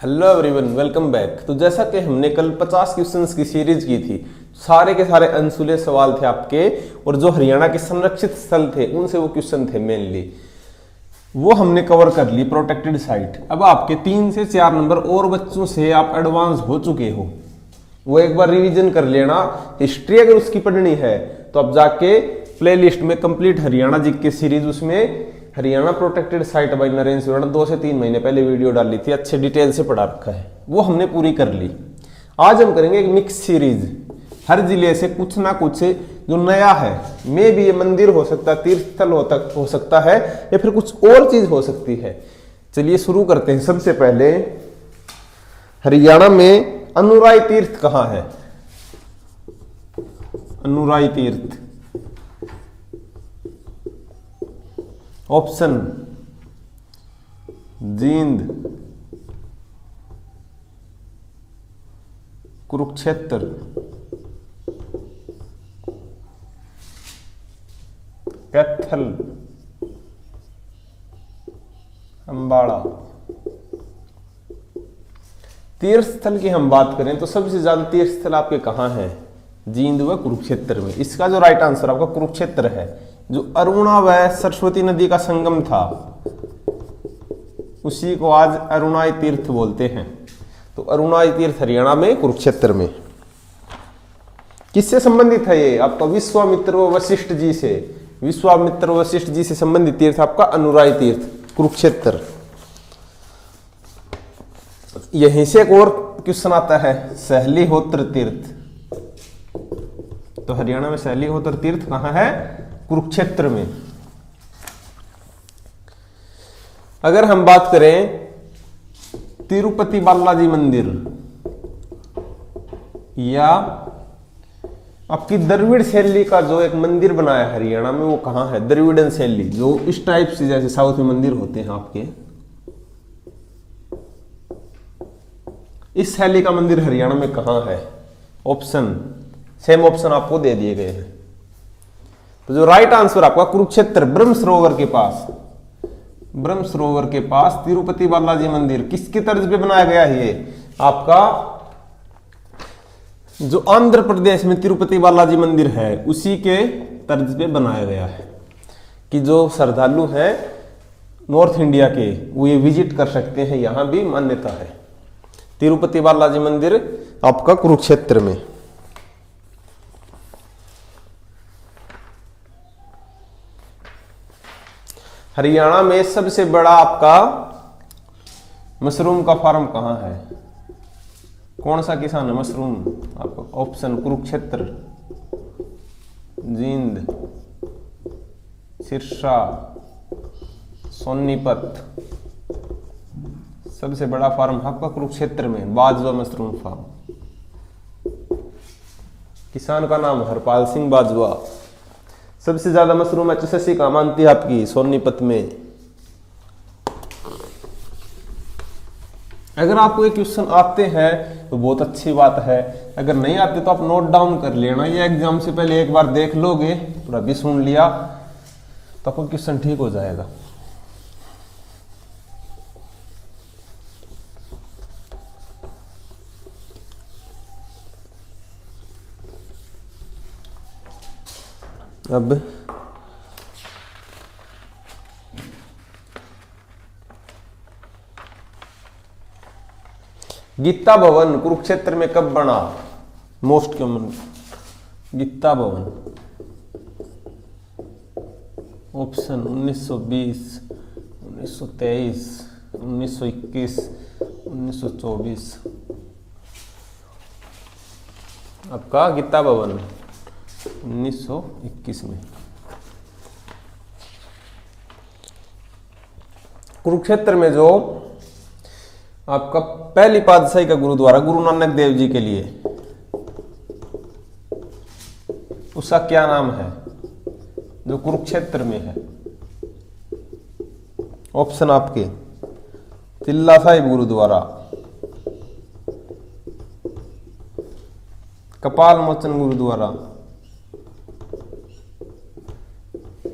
Hello everyone, welcome back. तो जैसा कि हमने कल 50 क्वेश्चंस की सीरीज की थी, सारे के सारे अनसुले सवाल थे आपके, और जो हरियाणा के संरक्षित स्थल थे उनसे वो क्वेश्चन थे मेनली, वो हमने कवर कर ली। Protected site. अब आपके 3 से 4 नंबर और बच्चों से आप एडवांस हो चुके हो, वो एक बार रिवीजन कर लेना। हिस्ट्री अगर उसकी पढ़नी है तो आप जाके प्लेलिस्ट में कंप्लीट हरियाणा जीके सीरीज, उसमें Haryana protected site bye Narendra Surana 2 से 3 महीने पहले वीडियो डाली थी, अच्छे डिटेल से पढ़ा रखा है, वो हमने पूरी कर ली। आज हम करेंगे एक मिक्स सीरीज, हर जिले से कुछ ना कुछ जो नया है। मे भी ये मंदिर हो सकता है, तीर्थ स्थल हो सकता है, या फिर कुछ और चीज हो सकती है। चलिए शुरू करते हैं। सबसे पहले हरियाणा में अनुराई तीर्थ कहाँ है? अनुराई तीर्थ, ऑप्शन जींद, कुरुक्षेत्र, कैथल, अंबाला। तीर्थ स्थल की हम बात करें तो सबसे ज्यादा तीर्थ स्थल आपके कहां हैं? जींद व कुरुक्षेत्र में। इसका जो राइट आंसर आपका कुरुक्षेत्र है, जो अरुणा व सरस्वती नदी का संगम था, उसी को आज अरुणाई तीर्थ बोलते हैं। तो अरुणाई तीर्थ हरियाणा में, कुरुक्षेत्र में। किससे संबंधित है ये? आपका विश्वामित्र व वशिष्ठ जी से। विश्वामित्र व वशिष्ठ जी से संबंधित तीर्थ आपका अनुराई तीर्थ, कुरुक्षेत्र। यहीं से एक और क्वेश्चन आता है, सहलीहोत्र तीर्थ। तो हरियाणा में सहलीहोत्र तीर्थ कहां है? कुरुक्षेत्र में। अगर हम बात करें तिरुपति बालाजी मंदिर या आपकी द्रविड़ शैली का जो एक मंदिर बनाया हरियाणा में, वो कहां है? द्रविड़न शैली, जो इस टाइप से जैसे साउथ में मंदिर होते हैं आपके, इस शैली का मंदिर हरियाणा में कहां है? ऑप्शन, सेम ऑप्शन आपको दे दिए गए हैं। तो जो राइट आंसर आपका कुरुक्षेत्र, ब्रह्म सरोवर के पास। ब्रह्म सरोवर के पास तिरुपति बालाजी मंदिर किसकी तर्ज पे बनाया गया है? ये आपका जो आंध्र प्रदेश में तिरुपति बालाजी मंदिर है, उसी के तर्ज पे बनाया गया है, कि जो श्रद्धालु हैं नॉर्थ इंडिया के, वो ये विजिट कर सकते हैं। यहां भी मान्यता है। तिरुपति बालाजी मंदिर आपका कुरुक्षेत्र में। हरियाणा में सबसे बड़ा आपका मशरूम का फार्म कहां है? कौन सा किसान है? मशरूम आपका ऑप्शन कुरुक्षेत्र, जींद, सिरसा, सोनीपत। सबसे बड़ा फार्म आपका कुरुक्षेत्र में, बाजवा मशरूम फार्म। किसान का नाम हरपाल सिंह बाजवा। सबसे ज्यादा मशरूम एचएसएससी का मानती है आपकी सोनीपत में। अगर आपको ये क्वेश्चन आते हैं तो बहुत अच्छी बात है, अगर नहीं आते तो आप नोट डाउन कर लेना। ये एग्जाम से पहले एक बार देख लोगे, पूरा भी सुन लिया, तो आपका क्वेश्चन ठीक हो जाएगा। अब गीता भवन कुरुक्षेत्र में कब बना? मोस्ट कॉमन गीता भवन। ऑप्शन 1920, 1923, 1921, 1924। आपका गीता भवन 1921 में। कुरुक्षेत्र में जो आपका पहली पातशाही का गुरुद्वारा गुरु नानक देव जी के लिए, उसका क्या नाम है जो कुरुक्षेत्र में है? ऑप्शन आपके तिल्ला साहिब गुरुद्वारा, कपाल मोचन गुरुद्वारा,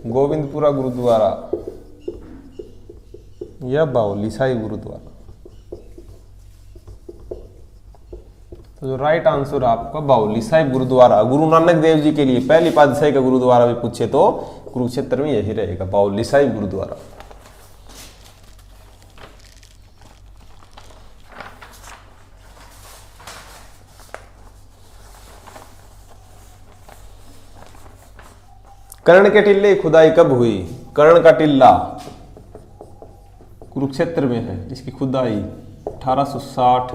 गोविंदपुरा गुरुद्वारा या बावली साहिब गुरुद्वारा। तो जो राइट आंसर है आपका बाउली साहिब गुरुद्वारा, गुरु नानक देव जी के लिए पहली पातशाही का गुरुद्वारा भी पूछे तो कुरुक्षेत्र में यही रहेगा, बाउली साहिब गुरुद्वारा। कर्ण के टिल्ले की खुदाई कब हुई? कर्ण का टिल्ला कुरुक्षेत्र में है, इसकी खुदाई 1860,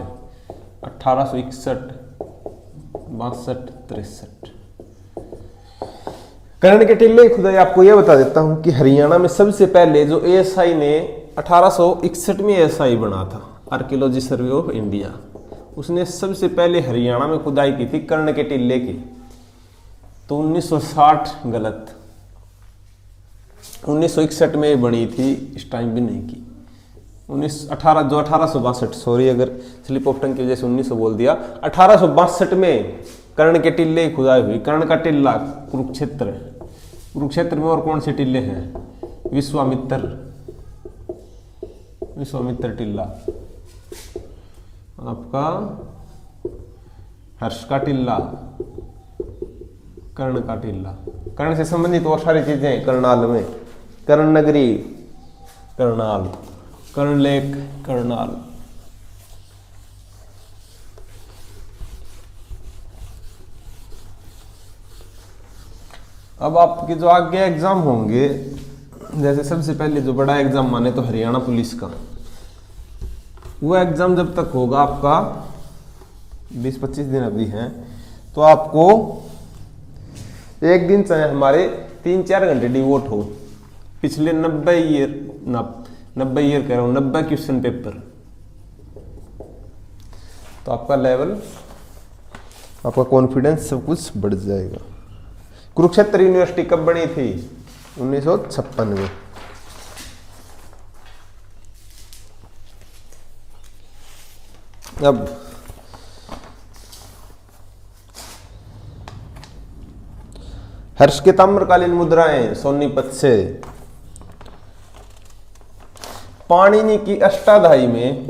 1861, 62, 63। कर्ण के टिल्ले की खुदाई आपको यह बता देता हूं कि हरियाणा में सबसे पहले जो एएसआई ने 1861 में एएसआई बना था, आर्कियोलॉजी सर्वे ऑफ इंडिया, उसने सबसे पहले हरियाणा में खुदाई की थी कर्ण के टिल्ले की। तो 1960 गलत, 1961 में बनी थी, इस टाइम भी नहीं की। 1862, सॉरी अगर स्लिप ऑफ टंग की वजह से 1900 बोल दिया, 1862 में कर्ण के टिल्ले की खुदाई हुई। कर्ण का टिल्ला कुरुक्षेत्र, कुरुक्षेत्र में और कौन से टिल्ले हैं? विश्वामित्र, विश्वामित्र टिल्ला, आपका हर्ष का टिल्ला, कर्ण का टिल्ला। कर्ण से संबंधित और सारी चीजें हैं करनाल में, कर्ण नगरी करनाल, कर्ण लेक करनाल। अब आपके जो आगे एग्जाम होंगे, जैसे सबसे पहले जो बड़ा एग्जाम माने तो हरियाणा पुलिस का, वो एग्जाम जब तक होगा आपका 20-25 दिन अभी हैं, तो आपको एक दिन चाहे हमारे 3-4 घंटे डिवोट हो पिछले 90 ईयर कह रहा हूं, 90 क्वेश्चन पेपर, तो आपका लेवल, आपका कॉन्फिडेंस सब कुछ बढ़ जाएगा। कुरुक्षेत्र यूनिवर्सिटी कब बनी थी? 1956 में। अब हर्ष के ताम्रकालीन मुद्राएं सोनीपत से। पाणिनि की अष्टाध्यायी में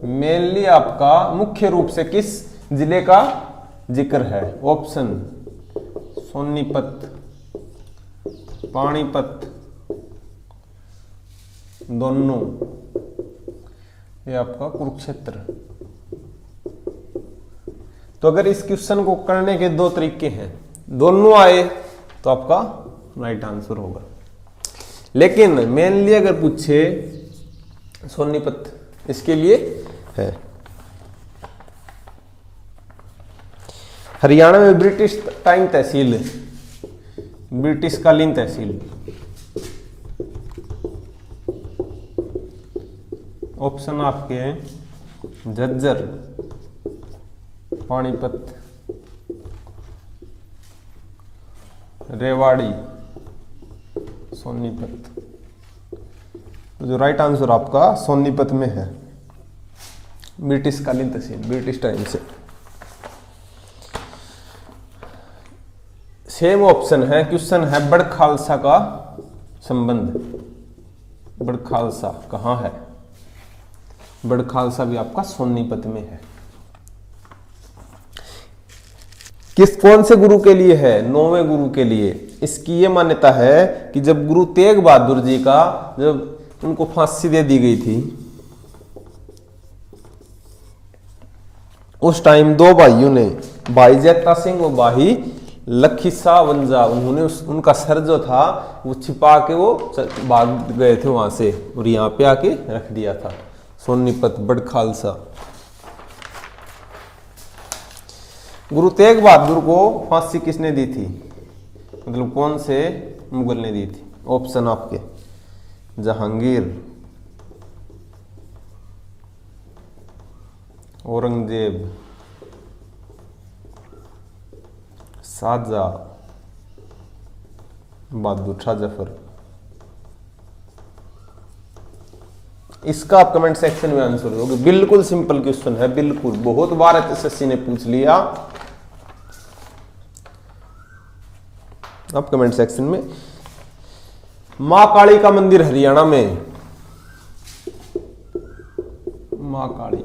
मेनली आपका मुख्य रूप से किस जिले का जिक्र है? ऑप्शन सोनीपत, पानीपत, दोनों, ये आपका कुरुक्षेत्र। तो अगर इस क्वेश्चन को करने के दो तरीके हैं, दोनों आए तो आपका राइट आंसर होगा। लेकिन मेनली अगर पूछे सोनीपत, इसके लिए है। हरियाणा में ब्रिटिश टाइम तहसील, ब्रिटिश कालीन तहसील, ऑप्शन आपके हैं झज्जर, पानीपत, रेवाड़ी, सोनीपत। तो जो राइट आंसर आपका सोनीपत में है, ब्रिटिश कालीन तहसील, ब्रिटिश टाइम से। सेम ऑप्शन है, क्वेश्चन है बड़ खालसा का संबंध। बड़ खालसा कहां है? बड़ खालसा भी आपका सोनीपत में है। कौन से गुरु के लिए है? 9वें गुरु के लिए। इसकी ये मान्यता है कि जब गुरु तेग बहादुर जी का, जब उनको फांसी दे दी गई थी, उस टाइम दो भाइयों ने, भाई जैता सिंह और भाई लखीसा वंजा, उन्होंने उनका सर जो था वो छिपा के वो भाग गए थे वहां से, और यहाँ पे आके रख दिया था। सोनीपत, बड़ खालसा। गुरु तेग बहादुर को फांसी किसने दी थी? मतलब कौन से मुगल ने दी थी? ऑप्शन आपके जहांगीर, औरंगजेब, शाहजहां, बहादुर शाह जफर। इसका आप कमेंट सेक्शन में आंसर दोगे। बिल्कुल सिंपल क्वेश्चन है, बिल्कुल, बहुत बार एसएससी ने पूछ लिया। आप कमेंट सेक्शन में। मां काली का मंदिर हरियाणा में, माँ काली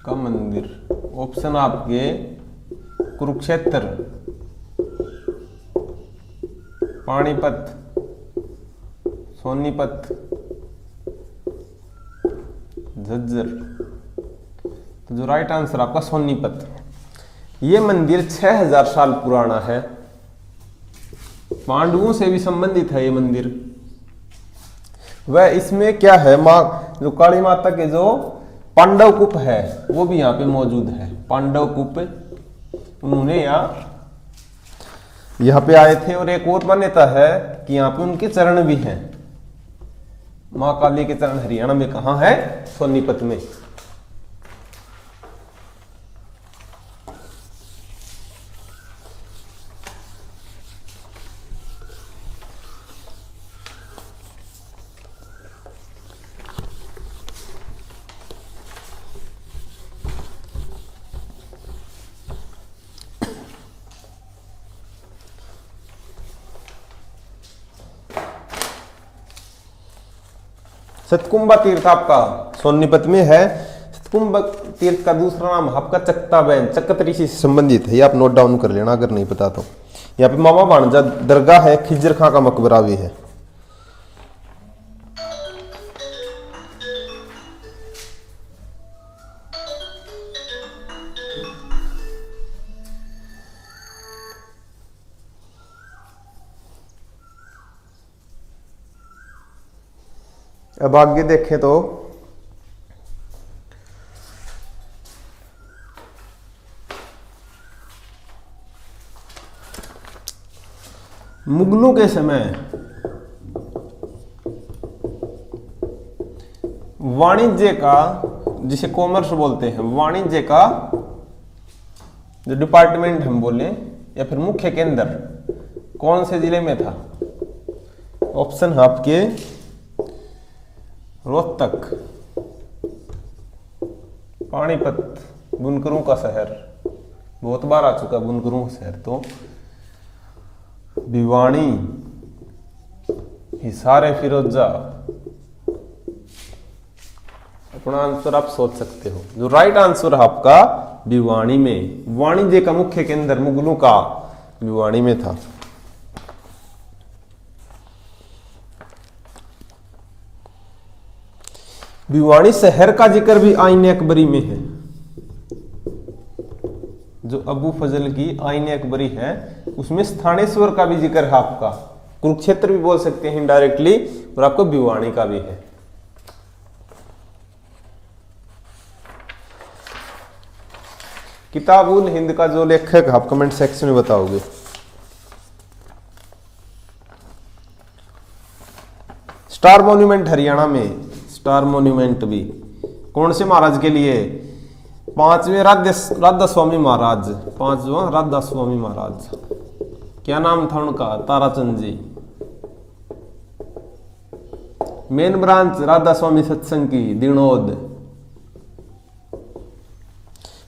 का मंदिर। ऑप्शन आपके कुरुक्षेत्र, पानीपत, सोनीपत, झज्जर। तो जो राइट आंसर आपका सोनीपत। ये मंदिर 6000 साल पुराना है, पांडवों से भी संबंधित है ये मंदिर। वह इसमें क्या है, माँ जो काली माता के जो पांडव कूप है वो भी यहाँ पे मौजूद है। पांडव कूप उन्होंने यहाँ पे आए थे। और एक और मान्यता है कि यहाँ पे उनके चरण भी हैं। माँ काली के चरण हरियाणा में कहाँ है? सोनीपत में। सतकुंभा तीर्थ आपका सोनीपत में है। सतकुंभा तीर्थ का दूसरा नाम आपका चकताबैन, चकत ऋषि से संबंधित है। ये आप नोट डाउन कर लेना अगर नहीं पता तो। यहाँ पे मामा भांजा दरगाह है, खिजर खां का मकबरा भी है। अब आगे देखें तो मुगलों के समय वाणिज्य का, जिसे कॉमर्स बोलते हैं, वाणिज्य का जो डिपार्टमेंट हम बोले या फिर मुख्य केंद्र कौन से जिले में था? ऑप्शन है आपके रोहतक, पानीपत, बुनकरों का शहर, बहुत बार आ चुका बुनकरों का शहर, तो भिवानी, हिसार, फिरोजा। अपना आंसर आप सोच सकते हो। जो राइट आंसर है आपका भिवानी में। वाणिज्य का मुख्य केंद्र मुगलों का भिवानी में था। भिवानी शहर का जिक्र भी आईने अकबरी में है। जो अबू फजल की आईने अकबरी है उसमें स्थानेश्वर का भी जिक्र है आपका। कुरुक्षेत्र भी बोल सकते हैं इनडायरेक्टली, और आपको भिवानी का भी है। किताबुल हिंद का जो लेखक आप कमेंट सेक्शन में बताओगे। स्टार मॉन्यूमेंट हरियाणा में, स्टार मॉन्यूमेंट भी कौन से महाराज के लिए? पांचवें राधा स्वामी महाराज, पांचवा राधा स्वामी महाराज। क्या नाम था उनका? ताराचंद जी। मेन ब्रांच राधा स्वामी सत्संग की दिनोद,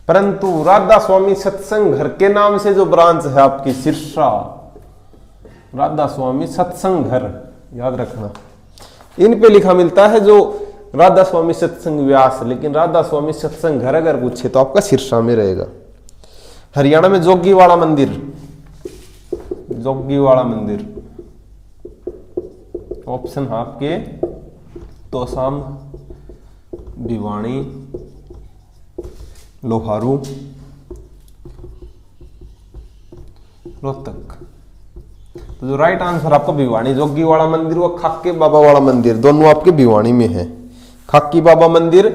परंतु राधा स्वामी सत्संग घर के नाम से जो ब्रांच है आपकी सिरसा, राधा स्वामी सत्संग घर, याद रखना। इन पे लिखा मिलता है जो राधा स्वामी सत्संग व्यास, लेकिन राधा स्वामी सत्संग घर अगर पूछे तो आपका सिरसा में रहेगा। हरियाणा में जोगीवाड़ा मंदिर, जोगीवाड़ा मंदिर। ऑप्शन है आपके तोसाम, भिवानी, लोहारू, रोहतक। तो जो राइट आंसर आपका भिवानी, जोगी वाला मंदिर व खाकी बाबा वाला मंदिर दोनों आपके भिवानी में है। खाकी बाबा मंदिर,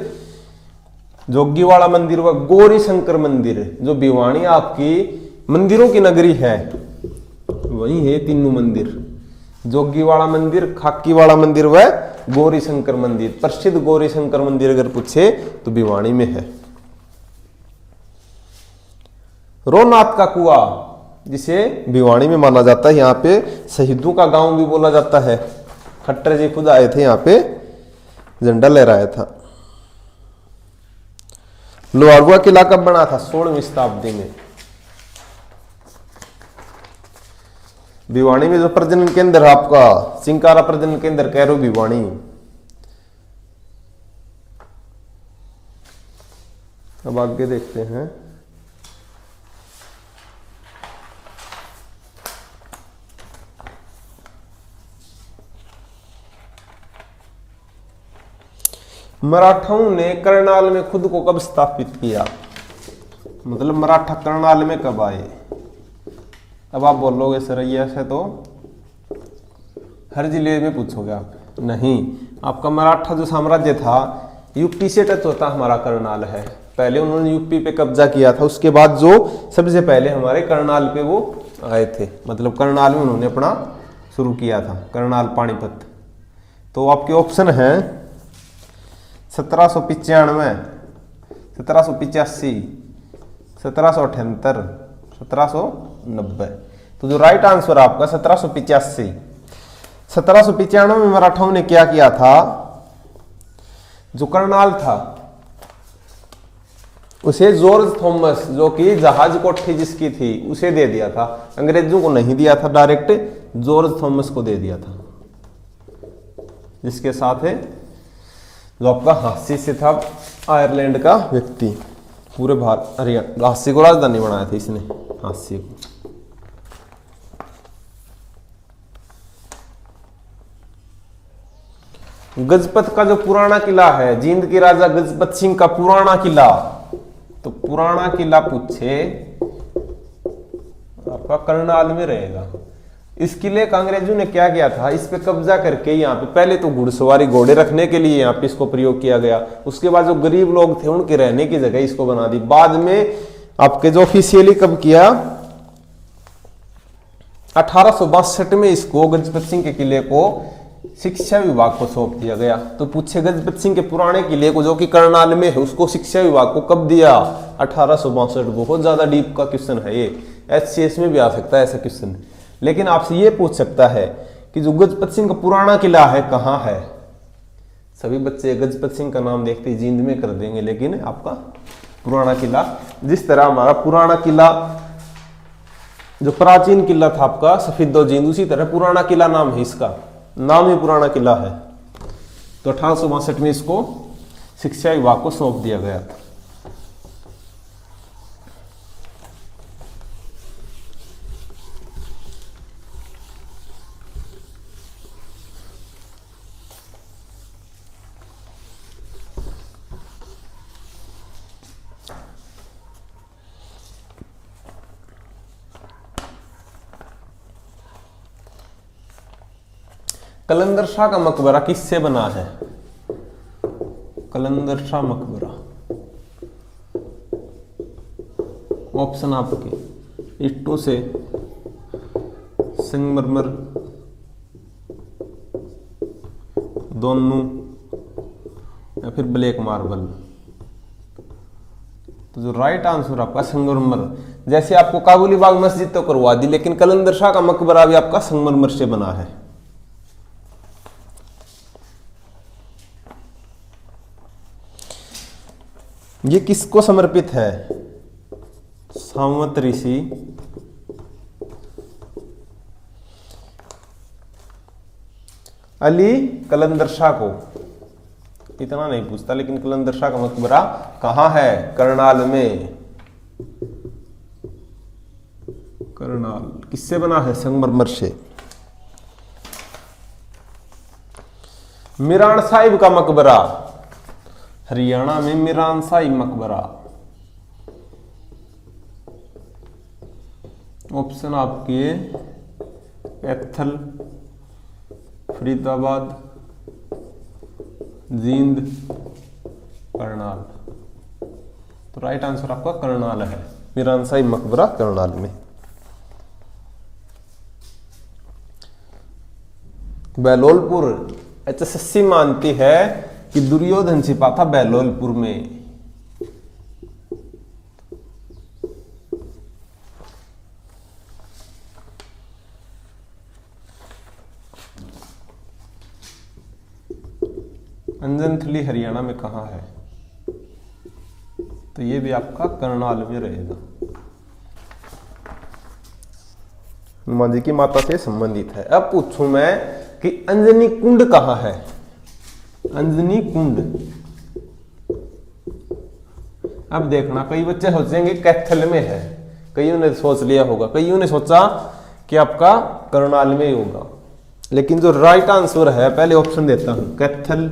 जोगी वाला मंदिर व गौरी शंकर मंदिर, जो भिवानी आपकी मंदिरों की नगरी है, वही है तीनों मंदिर। जोगी वाला मंदिर, खाकी वाला मंदिर व गौरी शंकर मंदिर। प्रसिद्ध गौरी शंकर मंदिर अगर पूछे तो भिवानी में है। रोनाथ का कुआं, जिसे भिवानी में माना जाता है, यहाँ पे शहीदों का गांव भी बोला जाता है। खट्टर जी खुद आए थे यहाँ पे, झंडा लहराया था। लोहारुआ किला कब बना था? 16वीं शताब्दी में। भिवानी में जो प्रजनन केंद्र है आपका, चिंकारा प्रजनन केंद्र, कैरो भिवानी। अब आगे देखते हैं। मराठाओं ने करनाल में खुद को कब स्थापित किया, मतलब मराठा करनाल में कब आए। अब आप बोलोगे सर ये ऐसे तो हर जिले में पूछोगे आप, नहीं, आपका मराठा जो साम्राज्य था यूपी से टच होता हमारा करनाल है। पहले उन्होंने यूपी पे कब्जा किया था, उसके बाद जो सबसे पहले हमारे करनाल पे वो आए थे, मतलब करनाल में उन्होंने अपना शुरू किया था, करनाल पानीपत। तो आपके ऑप्शन है 1795, 1785, 1778, 1790। तो जो राइट आंसर आपका 1785। 1795 में मराठाओं ने क्या किया था, जो करनाल था उसे जॉर्ज थॉमस, जो कि जहाज कोठी जिसकी थी, उसे दे दिया था। अंग्रेजों को नहीं दिया था डायरेक्ट, जॉर्ज थॉमस को दे दिया था, जिसके साथ है जो आपका हास्य से था आयरलैंड का व्यक्ति। पूरे भारत हरियाणा हास्य को राजधानी बनाया था इसने, हास्य को। गजपत का जो पुराना किला है, जींद के राजा गजपत सिंह का पुराना किला, तो पुराना किला पूछे आपका करनाल में रहेगा। इस किले का अंग्रेजों ने क्या किया था, इस पे कब्जा करके यहाँ पे पहले तो घुड़सवारी घोड़े रखने के लिए यहाँ पे इसको प्रयोग किया गया। उसके बाद जो गरीब लोग थे उनके रहने की जगह इसको बना दी। बाद में आपके जो ऑफिशियली कब किया, 1862 में इसको गजपत सिंह के किले को शिक्षा विभाग को सौंप दिया गया। तो पूछे गजपत सिंह के पुराने किले को जो कि करनाल में है उसको शिक्षा विभाग को कब दिया, 1862। बहुत ज्यादा डीप का क्वेश्चन है ये, HCS में भी आ सकता है ऐसा क्वेश्चन। लेकिन आपसे ये पूछ सकता है कि जो गजपत सिंह का पुराना किला है कहाँ है। सभी बच्चे गजपत सिंह का नाम देखते ही जींद में कर देंगे, लेकिन आपका पुराना किला, जिस तरह हमारा पुराना किला जो प्राचीन किला था आपका सफेदो जींद, उसी तरह पुराना किला नाम है, इसका नाम ही पुराना किला है। तो 1862 में इसको शिक्षा विभाग को सौंप दिया गया था। कलंदर शाह का मकबरा किससे बना है, कलंदर शाह मकबरा। ऑप्शन आपके ईंटों से, संगमरमर, दोनों, या फिर ब्लैक मार्बल। तो जो राइट आंसर आपका संगमरमर। जैसे आपको काबुली बाग मस्जिद तो करवा दी, लेकिन कलंदर शाह का मकबरा भी आपका संगमरमर से बना है। ये किसको समर्पित है, सामंत ऋषि अली कलंदर शाह को। इतना नहीं पूछता, लेकिन कलंदर शाह का मकबरा कहां है, करनाल में। करनाल किससे बना है, संगमरमर से। मीरान साहिब का मकबरा, हरियाणा में मीरान साहिब मकबरा। ऑप्शन आपके कैथल, फरीदाबाद, जींद, करनाल। तो राइट आंसर आपका करनाल है, मीरान साहिब मकबरा करनाल में। बहलोलपुर HSSC मानती है कि दुर्योधन छिपा था बहलोलपुर में। अंजनथली हरियाणा में कहां है, तो ये भी आपका करनाल में रहेगा। हनुमान जी की माता से संबंधित है। अब पूछूं मैं कि अंजनी कुंड कहां है, अंजनी कुंड। अब देखना, कई बच्चे सोचेंगे कैथल में है, कईयों ने सोच लिया होगा, कईयों ने सोचा कि आपका करनाल में ही होगा, लेकिन जो राइट आंसर है, पहले ऑप्शन देता हूं, कैथल,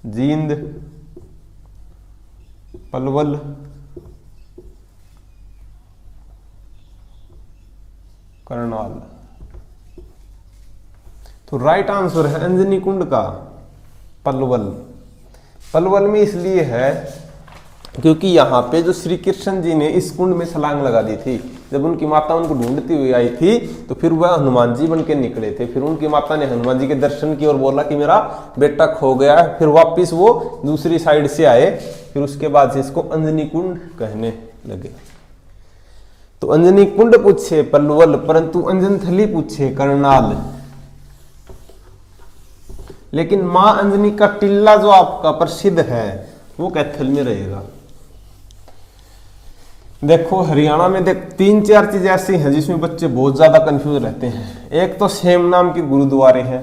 जींद, पलवल, करनाल। तो राइट आंसर है अंजनी कुंड का पलवल। पलवल में इसलिए है क्योंकि यहाँ पे जो श्री कृष्ण जी ने इस कुंड में छलांग लगा दी थी, जब उनकी माता उनको ढूंढती हुई आई थी तो फिर वह हनुमान जी बन के निकले थे। फिर उनकी माता ने हनुमान जी के दर्शन किए और बोला कि मेरा बेटा खो गया है। फिर वापिस वो दूसरी साइड से आए, फिर उसके बाद से इसको अंजनी कुंड कहने लगे। तो अंजनी कुंड पूछे पलवल, परंतु अंजनथली पूछे करनाल। लेकिन मां अंजनी का टिल्ला जो आपका प्रसिद्ध है वो कैथल में रहेगा। देखो हरियाणा में देख 3-4 चीजें ऐसी हैं जिसमें बच्चे बहुत ज्यादा कंफ्यूज रहते हैं। एक तो सेम नाम के गुरुद्वारे हैं,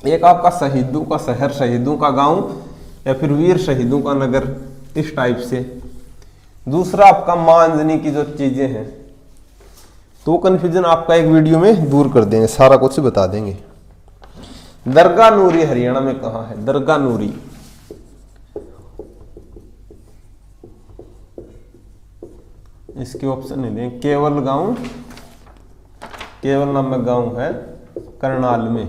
एक आपका शहीदों का शहर, शहीदों का गांव या फिर वीर शहीदों का नगर, इस टाइप से। दूसरा आपका मां अंजनी की जो चीजें हैं, तो कंफ्यूजन आपका एक वीडियो में दूर कर देंगे, सारा कुछ बता देंगे। दरगाह नूरी हरियाणा में कहां है? दरगाह नूरी इसके ऑप्शन नहीं दें। केवल गांव, केवल नामक गांव है करनाल में।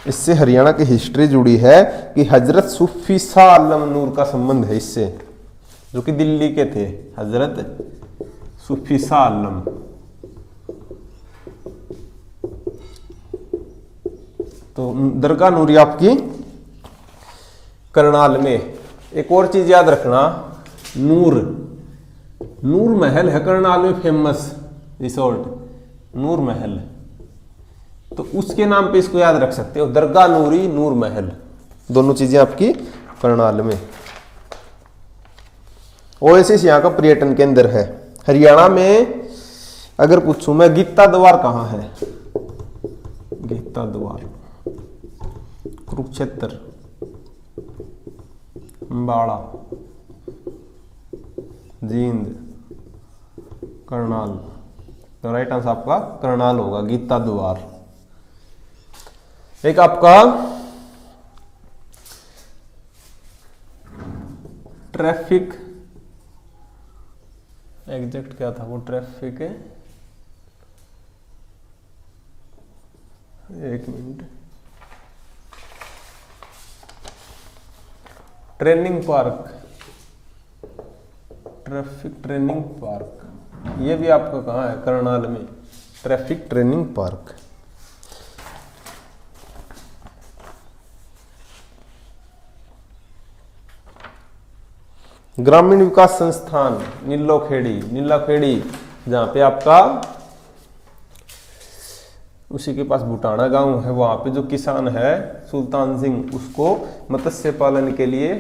इससे हरियाणा की हिस्ट्री जुड़ी है कि हजरत सूफी शाह आलम नूर का संबंध है इससे, जो कि दिल्ली के थे, हजरत सूफी शाह आलम। तो दरगाह नूरी आपकी करनाल में। एक और चीज याद रखना, नूर महल है करनाल में फेमस रिसोर्ट, नूर महल। तो उसके नाम पे इसको याद रख सकते हो, दरगाह नूरी, नूर महल, दोनों चीजें आपकी करनाल में। ओएसिस यहाँ का पर्यटन केंद्र है। हरियाणा में अगर पूछूं मैं, गीता द्वार कहाँ है? गीता द्वार कुरुक्षेत्र, अंबाड़ा, जींद, करनाल। तो राइट आंसर आपका करनाल होगा, गीता द्वार। एक आपका ट्रैफिक, एग्जैक्ट क्या था वो ट्रैफिक है, एक minute, training park, traffic training park, ये भी आपका कहाँ है? करनाल में, ट्रैफिक ट्रेनिंग पार्क। ग्रामीण विकास संस्थान नीलोखेड़ी, नीलाखेड़ी जहाँ पे आपका उसी के पास भुटाना गांव है, वहां पे जो किसान है सुल्तान सिंह, उसको मत्स्य पालन के लिए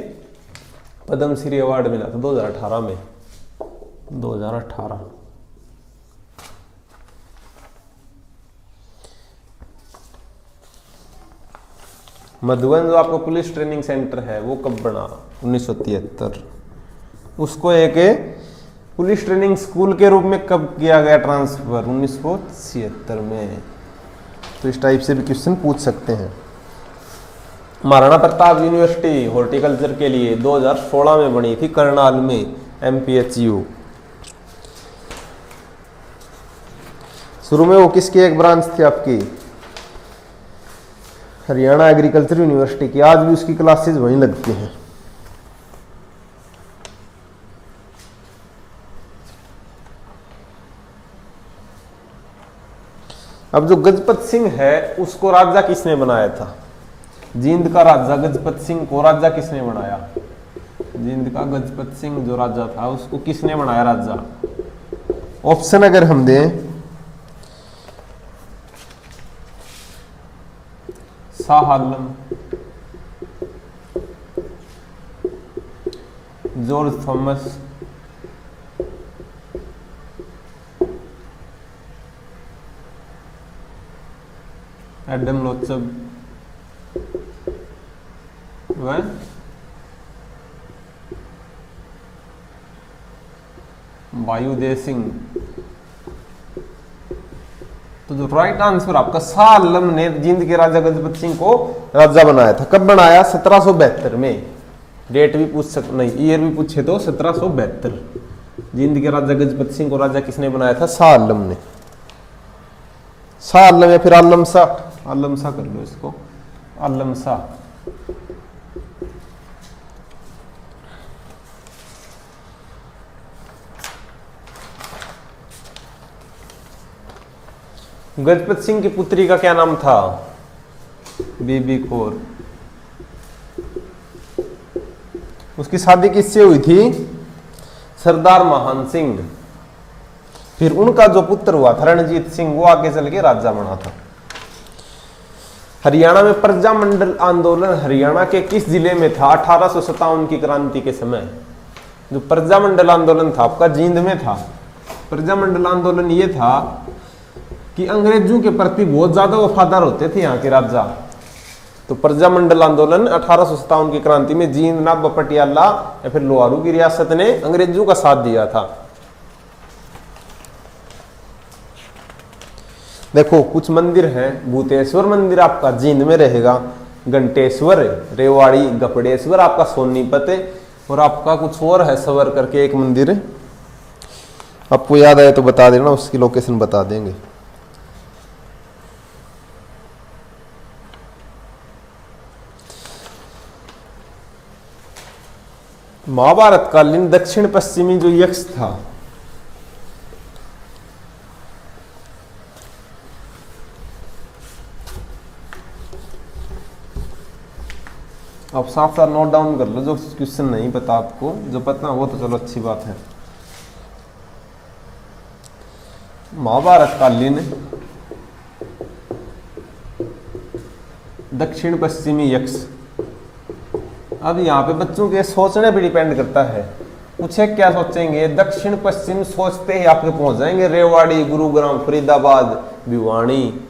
पद्मश्री अवार्ड मिला था 2018 में, 2018। मधुबन जो आपका पुलिस ट्रेनिंग सेंटर है वो कब बना? 1973। उसको एक पुलिस ट्रेनिंग स्कूल के रूप में कब किया गया ट्रांसफर? 1976 में। तो इस टाइप से भी क्वेश्चन पूछ सकते हैं। महाराणा प्रताप यूनिवर्सिटी हॉर्टिकल्चर के लिए 2016 में बनी थी करनाल में, MPHU। शुरू में वो किसकी एक ब्रांच थी आपकी? हरियाणा एग्रीकल्चर यूनिवर्सिटी की। आज भी उसकी क्लासेस वहीं लगती हैं। अब जो गजपत सिंह है उसको राजा किसने बनाया था? जींद का राजा गजपत सिंह को राजा किसने बनाया? जींद का गजपत सिंह जो राजा था उसको किसने बनाया राजा? ऑप्शन अगर हम दें, Shah Alam, George Thomas, Adam Lochab, वह वायुदेव सिंह। तो जो राइट आंसर आपका शाह आलम ने जींद के राजा गजपत सिंह को राजा बनाया था। कब बनाया? 1772 में। डेट भी पूछ सक नहीं, ईयर भी पूछे तो 1772। जींद के राजा गजपत सिंह को राजा किसने बनाया था? शाह आलम ने। शाह आलम या फिर आलम शाह, आलम शाह कर लो इसको, आलम शाह। गजपत सिंह की पुत्री का क्या नाम था? बीबी कौर। उसकी शादी किससे हुई थी? सरदार महान सिंह। फिर उनका जो पुत्र हुआ था रणजीत सिंह, वो आगे चल के राजा बना था। हरियाणा में प्रजामंडल आंदोलन हरियाणा के किस जिले में था 1857 की क्रांति के समय? जो प्रजामंडल आंदोलन था आपका जींद में था। प्रजामंडल आंदोलन ये था कि अंग्रेजों के प्रति बहुत ज्यादा वफादार होते थे यहाँ के राजा। तो प्रजामंडल आंदोलन 1857 की क्रांति में जींद, नागवा, पटियाला या फिर लोहारू की रियासत ने अंग्रेजों का साथ दिया था। देखो कुछ मंदिर हैं, भूतेश्वर मंदिर आपका जींद में रहेगा, घंटेश्वर, रेवाड़ी, गपड़ेश्वर आपका सोनीपत है, और आपका कुछ और है सवर करके एक मंदिर है। आपको याद आए तो बता देना, उसकी लोकेशन बता देंगे। महाभारत कालीन दक्षिण पश्चिमी जो यक्ष था, आप साफ साफ नोट डाउन कर लो। जो क्वेश्चन नहीं पता आपको, जो पता वो तो चलो अच्छी बात है। महाभारत कालीन दक्षिण पश्चिमी यक्ष। अब यहाँ पे बच्चों के सोचने पे डिपेंड करता है। पूछे क्या सोचेंगे? दक्षिण पश्चिम सोचते ही आपके पहुंच जाएंगे रेवाड़ी, गुरुग्राम, फरीदाबाद, भिवानी।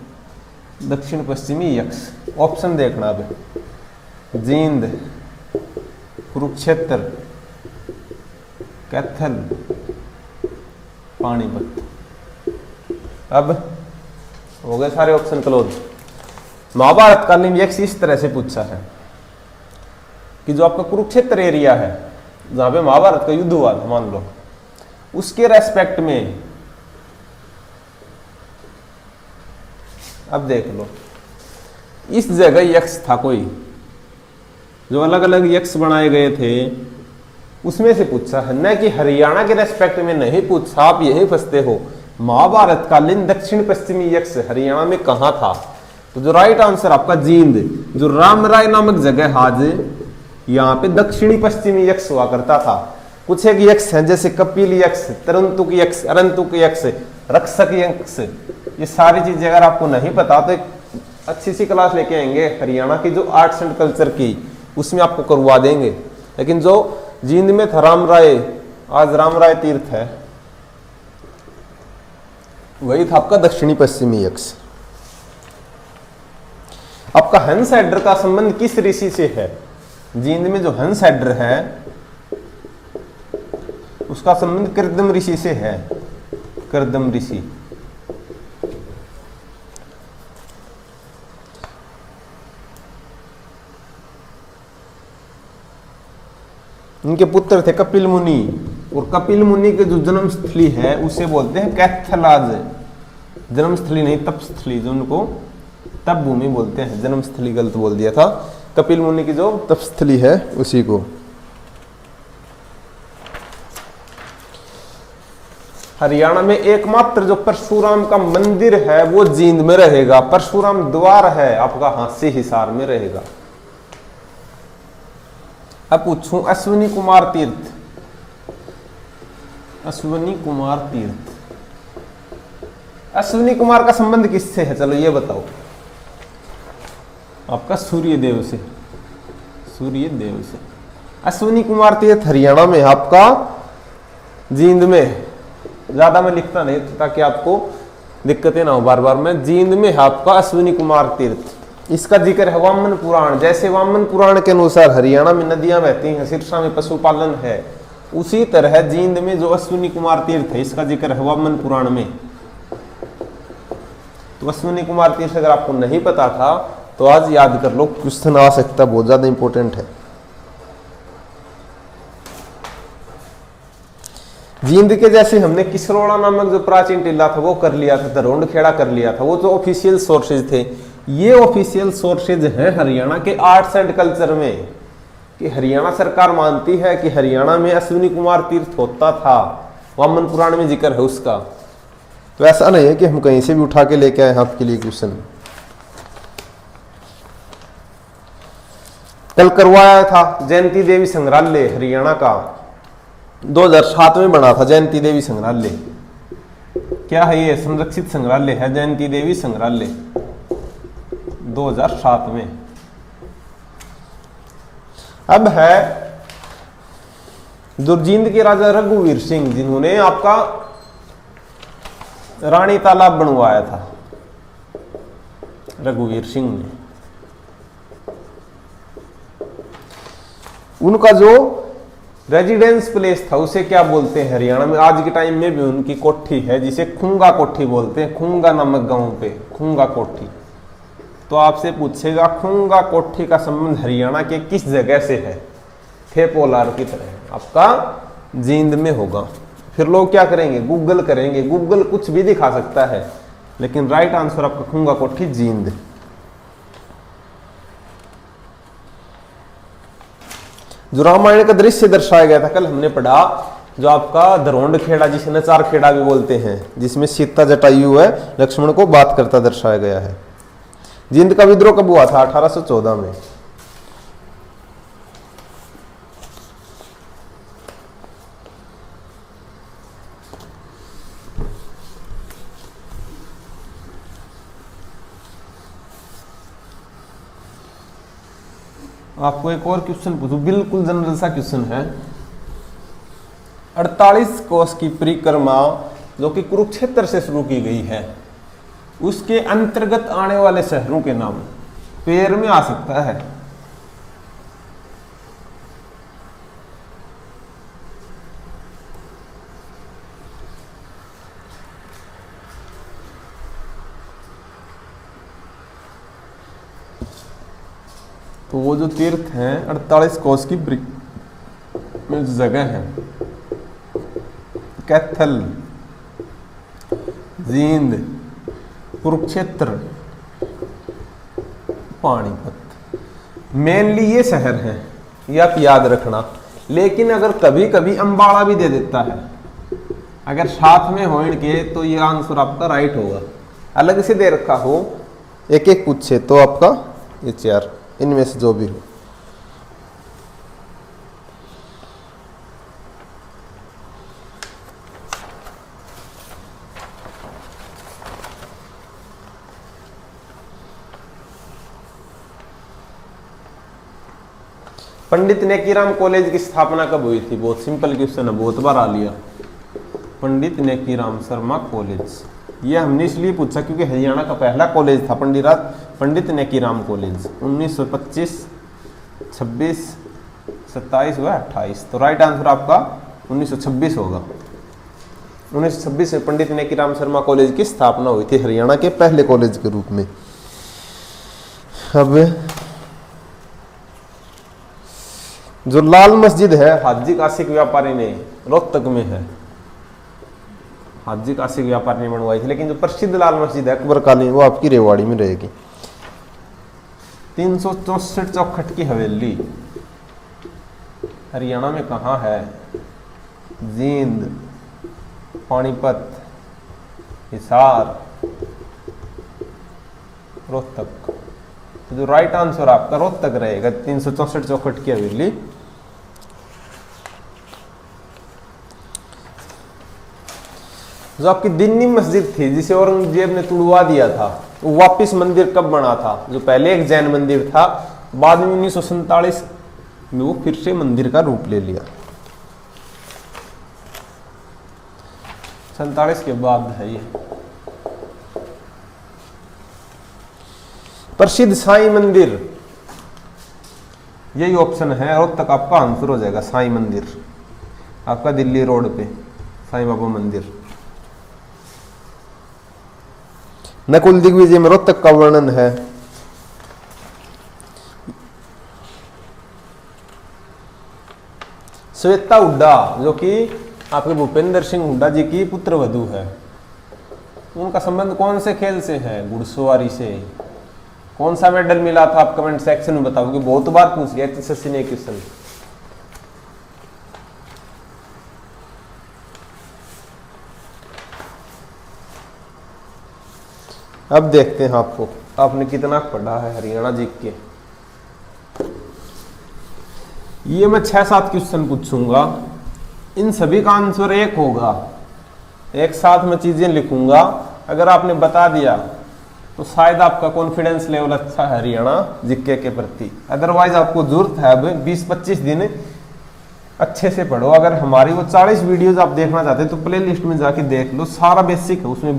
दक्षिण पश्चिमी यक्ष ऑप्शन देखना। अब जींद, कुरुक्षेत्र, कैथल, पानीपत। अब हो गए सारे ऑप्शन क्लोज। महाभारत कालीन यक्ष इस तरह से पूछा है कि जो आपका कुरुक्षेत्र एरिया है जहां पे महाभारत का युद्ध हुआ था, मान लो, उसके रेस्पेक्ट में अब देख लो, इस जगह यक्ष था कोई, जो अलग अलग यक्ष बनाए गए थे उसमें से पूछा है, न कि हरियाणा के रेस्पेक्ट में नहीं पूछा। आप यही फंसते हो। महाभारत कालीन दक्षिण पश्चिमी यक्ष हरियाणा में कहां था? तो जो राइट आंसर आपका जींद, जो रामराय नामक जगह आज यहाँ पे दक्षिणी पश्चिमी यक्ष हुआ करता था। कुछ एक यक्ष हैं जैसे कपिल यक्ष, तरंतुक यक्ष, अरंतुक यक्ष, रक्षक यक्ष। ये सारी चीजें अगर आपको नहीं पता तो एक अच्छी सी क्लास लेके आएंगे हरियाणा की जो आर्ट्स एंड कल्चर की, उसमें आपको करवा देंगे। लेकिन जो जींद में था रामराय, आज रामराय तीर्थ है, वही था आपका दक्षिणी पश्चिमी यक्ष। आपका हंस हेडर का संबंध किस ऋषि से है? जींद में जो हंस हेडर है उसका संबंध कर्दम ऋषि से है। कर्दम ऋषि। इनके पुत्र थे कपिल मुनि, और कपिल मुनि के जो जन्मस्थली है उसे बोलते हैं कैथलाज। जन्मस्थली नहीं, तपस्थली, जो उनको तप भूमि बोलते हैं। जन्मस्थली गलत बोल दिया था। कपिल मुनि की जो तपस्थली है उसी को। हरियाणा में एकमात्र जो परशुराम का मंदिर है वो जींद में रहेगा। परशुराम द्वार है आपका हांसी हिसार में रहेगा। अब पूछूं अश्विनी कुमार तीर्थ। अश्विनी कुमार तीर्थ, अश्विनी कुमार का संबंध किससे है? चलो ये बताओ। आपका सूर्य देव से। सूर्य देव से। अश्विनी कुमार तीर्थ हरियाणा में, आपका जींद में। ज्यादा मैं लिखता नहीं ताकि आपको दिक्कतें ना हो बार बार में। जींद में है आपका अश्विनी कुमार तीर्थ। इसका जिक्र है वामन पुराण। जैसे वामन पुराण के अनुसार हरियाणा में नदियां बहती हैं, सिरसा में पशुपालन है, उसी तरह जींद में जो अश्विनी कुमार तीर्थ है इसका जिक्र है वामन पुराण में। तो अश्विनी कुमार तीर्थ अगर आपको नहीं पता था तो आज याद कर लो, क्वेश्चन आ सकता, बहुत ज्यादा इंपॉर्टेंट है। जींद के जैसे हमने किसरोड़ा नामक जो प्राचीन टीला था वो कर लिया था, धरोंड खेड़ा कर लिया था, वो जो ऑफिशियल सोर्सेज थे। ये ऑफिशियल सोर्सेज हैं हरियाणा के आर्ट्स एंड कल्चर में, कि हरियाणा सरकार मानती है कि हरियाणा में अश्विनी कुमार तीर्थ होता था, वामन पुराण में जिक्र है उसका। तो ऐसा नहीं है कि हम कहीं से भी उठा के लेके आए आपके लिए क्वेश्चन। कल करवाया था जयंती देवी संग्रहालय हरियाणा का, 2007 में बना था जयंती देवी संग्रहालय। क्या है ये? संरक्षित संग्रहालय है जयंती देवी संग्रहालय, 2007 में। अब है दुर्जींद के राजा रघुवीर सिंह, जिन्होंने आपका रानी तालाब बनवाया था, रघुवीर सिंह ने। उनका जो रेजिडेंस प्लेस था उसे क्या बोलते हैं हरियाणा में? आज के टाइम में भी उनकी कोठी है जिसे खूंगा कोठी बोलते हैं, खूंगा नामक गांव पे खूंगा कोठी। तो आपसे पूछेगा खूंगा कोठी का संबंध हरियाणा के किस जगह से है? थे पोलार की तरह आपका जींद में होगा। फिर लोग क्या करेंगे? गूगल करेंगे, गूगल कुछ भी दिखा सकता है, लेकिन राइट आंसर आपका खूंगा कोठी जींद। जो रामायण का दृश्य दर्शाया गया था, कल हमने पढ़ा, जो आपका धरोंड खेड़ा जिसे नचार खेड़ा भी बोलते हैं, जिसमें सीता जटायु है लक्ष्मण को बात करता दर्शाया गया है। जींद का विद्रोह कब हुआ था? 1814 में। आपको एक और क्वेश्चन पूछूं, बिल्कुल जनरल सा क्वेश्चन है। 48 कोस की परिक्रमा जो कि कुरुक्षेत्र से शुरू की गई है, उसके अंतर्गत आने वाले शहरों के नाम पेड़ में आ सकता है। तो वो जो तीर्थ हैं 48 कोस की में जगह है, कैथल, जींद, कुरुक्षेत्र, पानीपत, मेनली ये शहर हैं, ये आप याद रखना। लेकिन अगर कभी कभी अंबाला भी दे देता है, अगर साथ में हो इनके, तो ये आंसर आपका राइट होगा। अलग से दे रखा हो, एक एक पूछे तो आपका ये 4 इनमें से जो भी हो। पंडित नेकीराम कॉलेज की स्थापना कब हुई थी? बहुत सिंपल क्वेश्चन है, बहुत बार आ लिया। पंडित नेकीराम शर्मा कॉलेज, ये हमने इसलिए पूछा क्योंकि हरियाणा का पहला कॉलेज था पंडित नेकीराम कॉलेज। 1925, 26, 27 हुआ 28, तो राइट आंसर आपका 1926 होगा। 1926 में पंडित नेकीराम शर्मा कॉलेज की स्थापना हुई थी, हरियाणा के पहले कॉलेज के रूप में। अब जो लाल मस्जिद है हाजी कासिक व्यापारी ने, रोहतक में है, हाजी कासिक व्यापारी ने बनवाई थी। लेकिन जो प्रसिद्ध लाल मस्जिद है अकबर कालीन, वो आपकी रेवाड़ी में रहेगी। 364 चौखट की हवेली हरियाणा में कहाँ है? जींद, पानीपत, हिसार, रोहतक। तो जो राइट आंसर आपका रोहतक रहेगा, 364 चौखट की हवेली। जो आपकी दिन्नी मस्जिद थी जिसे औरंगजेब ने तुड़वा दिया था, वो वापिस मंदिर कब बना था? जो पहले एक जैन मंदिर था, बाद में 1947 में वो फिर से मंदिर का रूप ले लिया। 47 के बाद है ये। प्रसिद्ध साईं मंदिर, यही ऑप्शन है। रोहतक आपका आंसर हो जाएगा। साईं मंदिर आपका दिल्ली रोड पे साईं बाबा मंदिर। नकुल दिग्विजय में रोहतक का वर्णन है। श्वेता हुड्डा जो कि आपके भूपेंद्र सिंह हुड्डा जी की पुत्र वधू है, उनका संबंध कौन से खेल से है? घुड़सवारी से। कौन सा मेडल मिला था? आप कमेंट सेक्शन में बताओगे, बहुत बार पूछ लिया एसएससी ने क्वेश्चन। अब देखते हैं आपको आपने कितना पढ़ा है हरियाणा जी के। ये मैं 6-7 क्वेश्चन पूछूंगा, इन सभी का आंसर एक होगा। एक साथ में चीजें लिखूंगा, अगर आपने बता दिया तो शायद आपका कॉन्फिडेंस लेवल अच्छा है हरियाणा जीके के प्रति। अदरवाइज आपको जरूरत है अब 20-25 दिन अच्छे से पढ़ो। अगर हमारी वो 40 वीडियोज आप देखना चाहते हैं तो प्ले लिस्ट में जाके देख लो, सारा बेसिक है उसमें,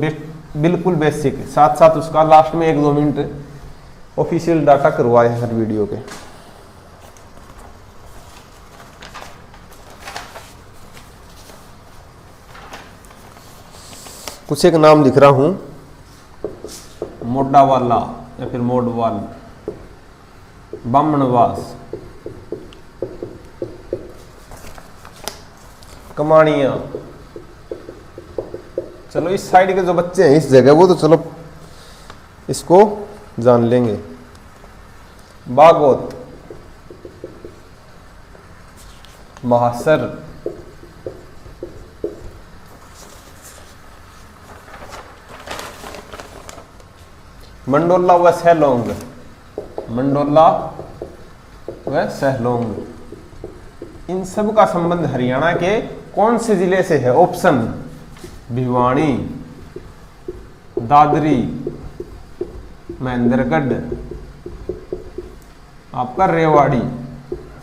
बिल्कुल बेसिक है। साथ साथ उसका लास्ट में 1-2 मिनट ऑफिशियल डाटा करवाए हर वीडियो के। कुछ एक नाम लिख रहा हूं, मोडावाला या फिर मोडवाल, बामणवास, कमाणिया। चलो इस साइड के जो बच्चे हैं इस जगह वो तो चलो इसको जान लेंगे। बागोत, महासर, मंडोला व सहलोंग, मंडोला व सहलोंग, इन सब का संबंध हरियाणा के कौन से जिले से है? ऑप्शन भिवानी, दादरी, महेंद्रगढ़, आपका रेवाड़ी,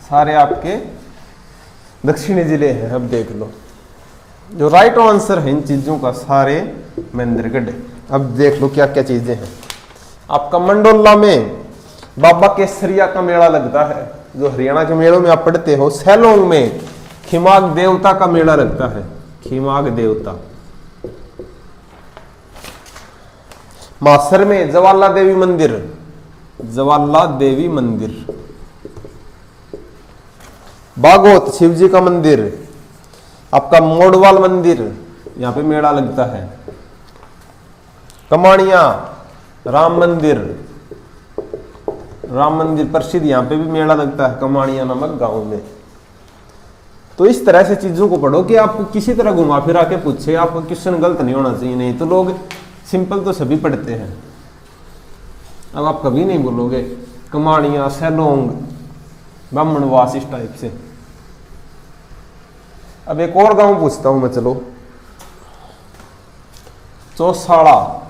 सारे आपके दक्षिणी जिले हैं। अब देख लो जो राइट आंसर है इन चीजों का सारे महेंद्रगढ़। अब देख लो क्या क्या चीजें हैं। आपका मंडोला में बाबा केसरिया का मेला लगता है, जो हरियाणा के मेलों में आप पढ़ते हो। सैलोंग में खिमाग देवता का मेला लगता है, खिमाग देवता। मासर में जवाला देवी मंदिर, जवाला देवी मंदिर। बागोत शिव जी का मंदिर, आपका मोडवाल मंदिर, यहां पे मेला लगता है। कमाणिया राम मंदिर, राम मंदिर प्रसिद्ध, यहां पे भी मेला लगता है कमाणिया नामक गांव में। तो इस तरह से चीजों को पढ़ो कि आपको किसी तरह घुमा फिरा के पूछे, आपको क्वेश्चन गलत नहीं होना चाहिए, नहीं तो लोग सिंपल तो सभी पढ़ते हैं। अब आप कभी नहीं बोलोगे कमाणिया, सैलोंग, बामणवास इस टाइप से। अब एक और गांव पूछता हूं मैं, चलो। चौसाड़ा,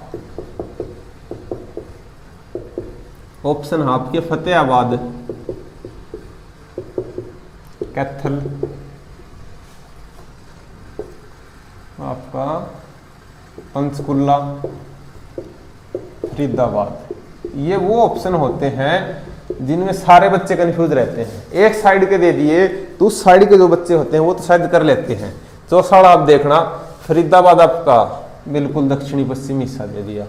ऑप्शन है आपके फतेहाबाद, कैथल, आपका पंचकुला, फरीदाबाद। ये वो ऑप्शन होते हैं जिनमें सारे बच्चे कंफ्यूज रहते हैं। एक साइड के दे दिए तो उस साइड के जो बच्चे होते हैं वो तो शायद कर लेते हैं। चौसाड़ा आप देखना, फरीदाबाद आपका बिल्कुल दक्षिणी पश्चिमी हिस्सा दे दिया।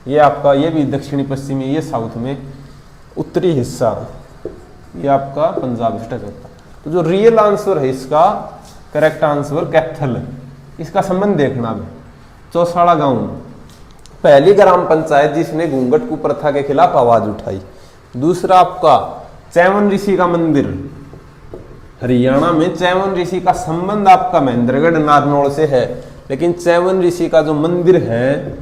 ये आपका ये भी दक्षिणी पश्चिमी, ये साउथ में उत्तरी हिस्सा, ये आपका पंजाब स्टेट होता है। तो जो रियल आंसर है इसका, करेक्ट आंसर कैथल। इसका संबंध देखना है। चौसाड़ा गांव पहली ग्राम पंचायत जिसने घूंघट कुप्रथा के खिलाफ आवाज उठाई। दूसरा आपका चैवन ऋषि का मंदिर, हरियाणा में चैवन ऋषि का संबंध आपका महेंद्रगढ़ नारनौल से है, लेकिन चैवन ऋषि का जो मंदिर है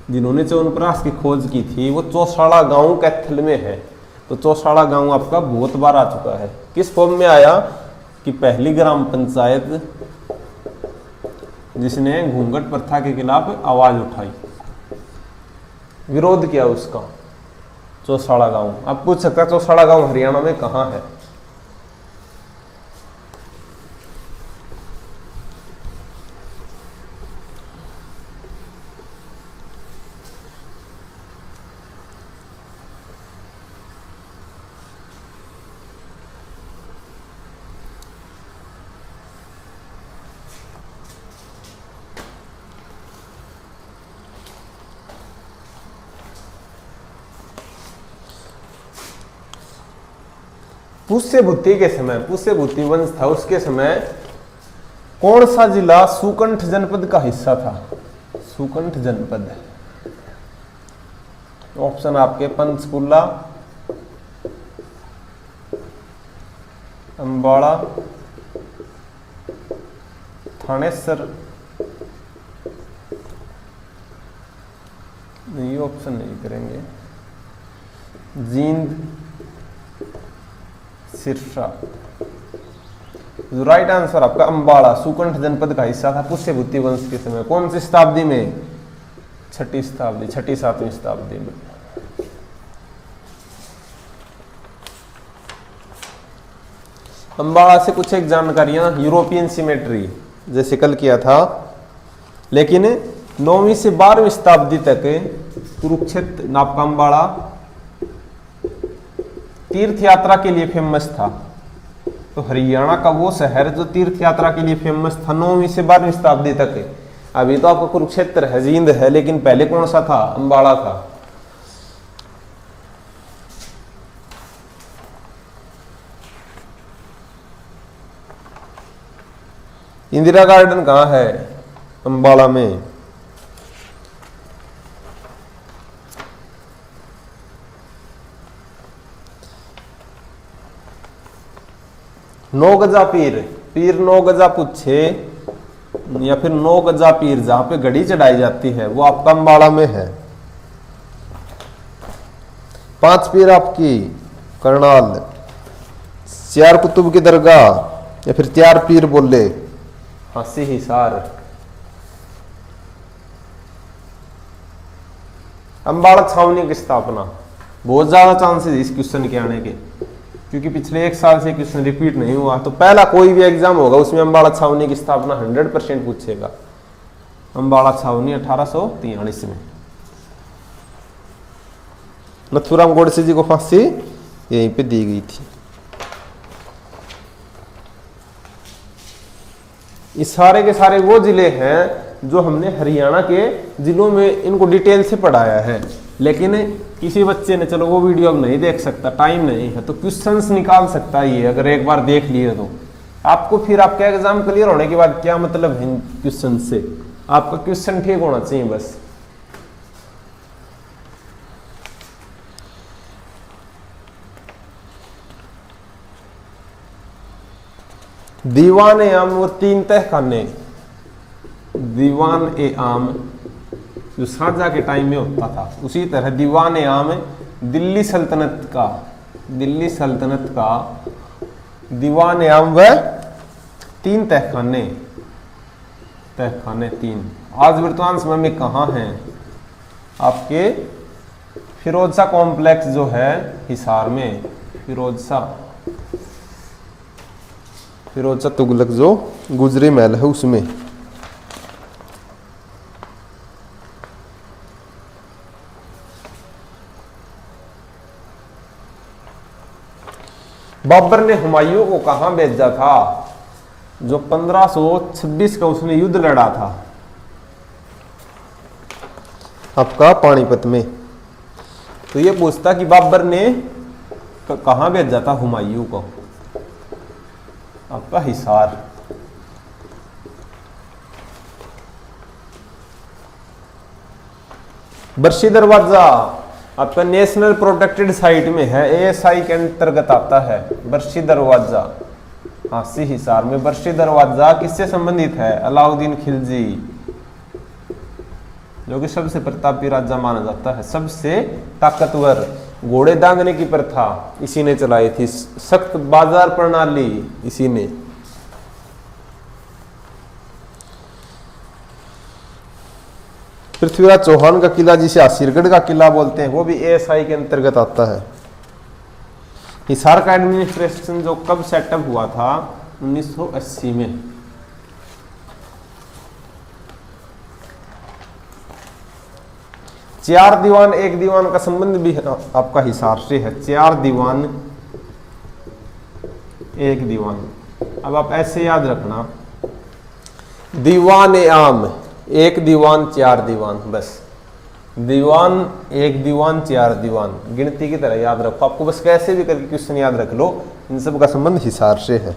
जिन्होंने च्यवनप्राश की खोज की थी वो चौसाड़ा गांव कैथल में है। तो चौसाड़ा गांव आपका बहुत बार आ चुका है। किस फॉर्म में आया कि पहली ग्राम पंचायत जिसने घूंघट प्रथा के खिलाफ आवाज उठाई, विरोध किया उसका, चौसाड़ा गांव। आप पूछ सकते हैं चौसाड़ा गांव हरियाणा में कहां है? पुष्य भूति के समय, पुष्य भूति वंश था उसके समय कौन सा जिला सुकंठ जनपद का हिस्सा था? सुकंठ जनपद। ऑप्शन आपके पंचकुला, अंबाला, थानेसर। नहीं, ऑप्शन नहीं करेंगे। जींद, सिरसा। राइट आंसर आपका अंबाला सुकंठ जनपद का हिस्सा था पुष्य भूति वंश के समय। कौन सी शताब्दी में? 6वीं शताब्दी, 6वीं-7वीं शताब्दी में। अंबाला से कुछ एक जानकारियां, यूरोपियन सिमेट्री जैसे कल किया था, लेकिन 9वीं से 12वीं शताब्दी तक कुरुक्षेत्र नापका अंबाड़ा तीर्थ यात्रा के लिए फेमस था। तो हरियाणा का वो शहर जो तीर्थ यात्रा के लिए फेमस था 9वीं से 12वीं शताब्दी तक। अभी तो आपका कुरुक्षेत्र है, जींद है, लेकिन पहले कौन सा था? अंबाड़ा था। इंदिरा गार्डन कहाँ है? अंबाला में। नौ गजा पीर, पीर 9 गजा पूछे या फिर 9 गजा पीर जहां पे घड़ी चढ़ाई जाती है वो आपका अंबाड़ा में है। 5 पीर आपकी करनाल, 4 कुतुब की दरगाह या फिर 4 पीर बोले हासी हिसार। अंबाड़ा छावनी की स्थापना, बहुत ज्यादा चांसेस इस क्वेश्चन के आने के, क्योंकि पिछले 1 साल से क्वेश्चन रिपीट नहीं हुआ। तो पहला कोई भी एग्जाम होगा उसमें अंबाड़ा छावनी की स्थापना 100% पूछेगा। अंबाड़ा छावनी 1843 में। नथुराम गोडसे जी को फांसी यहीं पे दी गई थी। ये सारे के सारे वो जिले हैं जो हमने हरियाणा के जिलों में इनको डिटेल से पढ़ाया है, लेकिन किसी बच्चे ने, चलो वो वीडियो अब नहीं देख सकता, टाइम नहीं है, तो क्वेश्चंस निकाल सकता है ये, अगर एक बार देख लिए तो आपको फिर आपका एग्जाम क्लियर होने के बाद क्या मतलब है क्वेश्चन से? आपका क्वेश्चन ठीक होना चाहिए बस। दीवान ए आम और 3 तहखाने। दीवान ए आम जो शाहजहां के टाइम में होता था, उसी तरह दीवान ए आम दिल्ली सल्तनत का, दिल्ली सल्तनत का दीवान ए आम व 3 तहखाने, तहखाने 3 आज वर्तमान समय में कहाँ हैं? आपके फिरोज शाह कॉम्प्लेक्स जो है हिसार में, फिरोज शाह तुगलक जो गुजरी महल है उसमें। बाबर ने हुमायूं को कहां भेजा था? जो 1526 का उसने युद्ध लड़ा था आपका पानीपत में। तो ये पूछता कि बाबर ने कहां भेजा था हुमायूं को? आपका हिसार। बर्शी दरवाजा आपका नेशनल प्रोटेक्टेड साइट में है, ASI के अंतर्गत आता है बर्शी दरवाजा। हासी हिसार में बर्शी दरवाजा किससे संबंधित है? अलाउद्दीन खिलजी, जो कि सबसे प्रतापी राजा माना जाता है, सबसे ताकतवर। घोड़े दांगने की प्रथा इसी ने चलाई थी, सख्त बाजार प्रणाली इसी ने। पृथ्वीराज चौहान का किला जिसे आसिरगढ़ का किला बोलते हैं वो भी ASI के अंतर्गत आता है। हिसार का एडमिनिस्ट्रेशन जो कब सेटअप हुआ था? 1980 में। चार दीवान एक दीवान का संबंध भी आपका हिसार से है। 4 दीवान 1 दीवान। अब आप ऐसे याद रखना, दीवान ए आम 1 दीवान 4 दीवान, बस दीवान, एक दीवान, चार दीवान, गिनती की तरह याद रखो। आपको बस कैसे भी करके क्वेश्चन याद रख लो, इन सब का संबंध हिसार से है।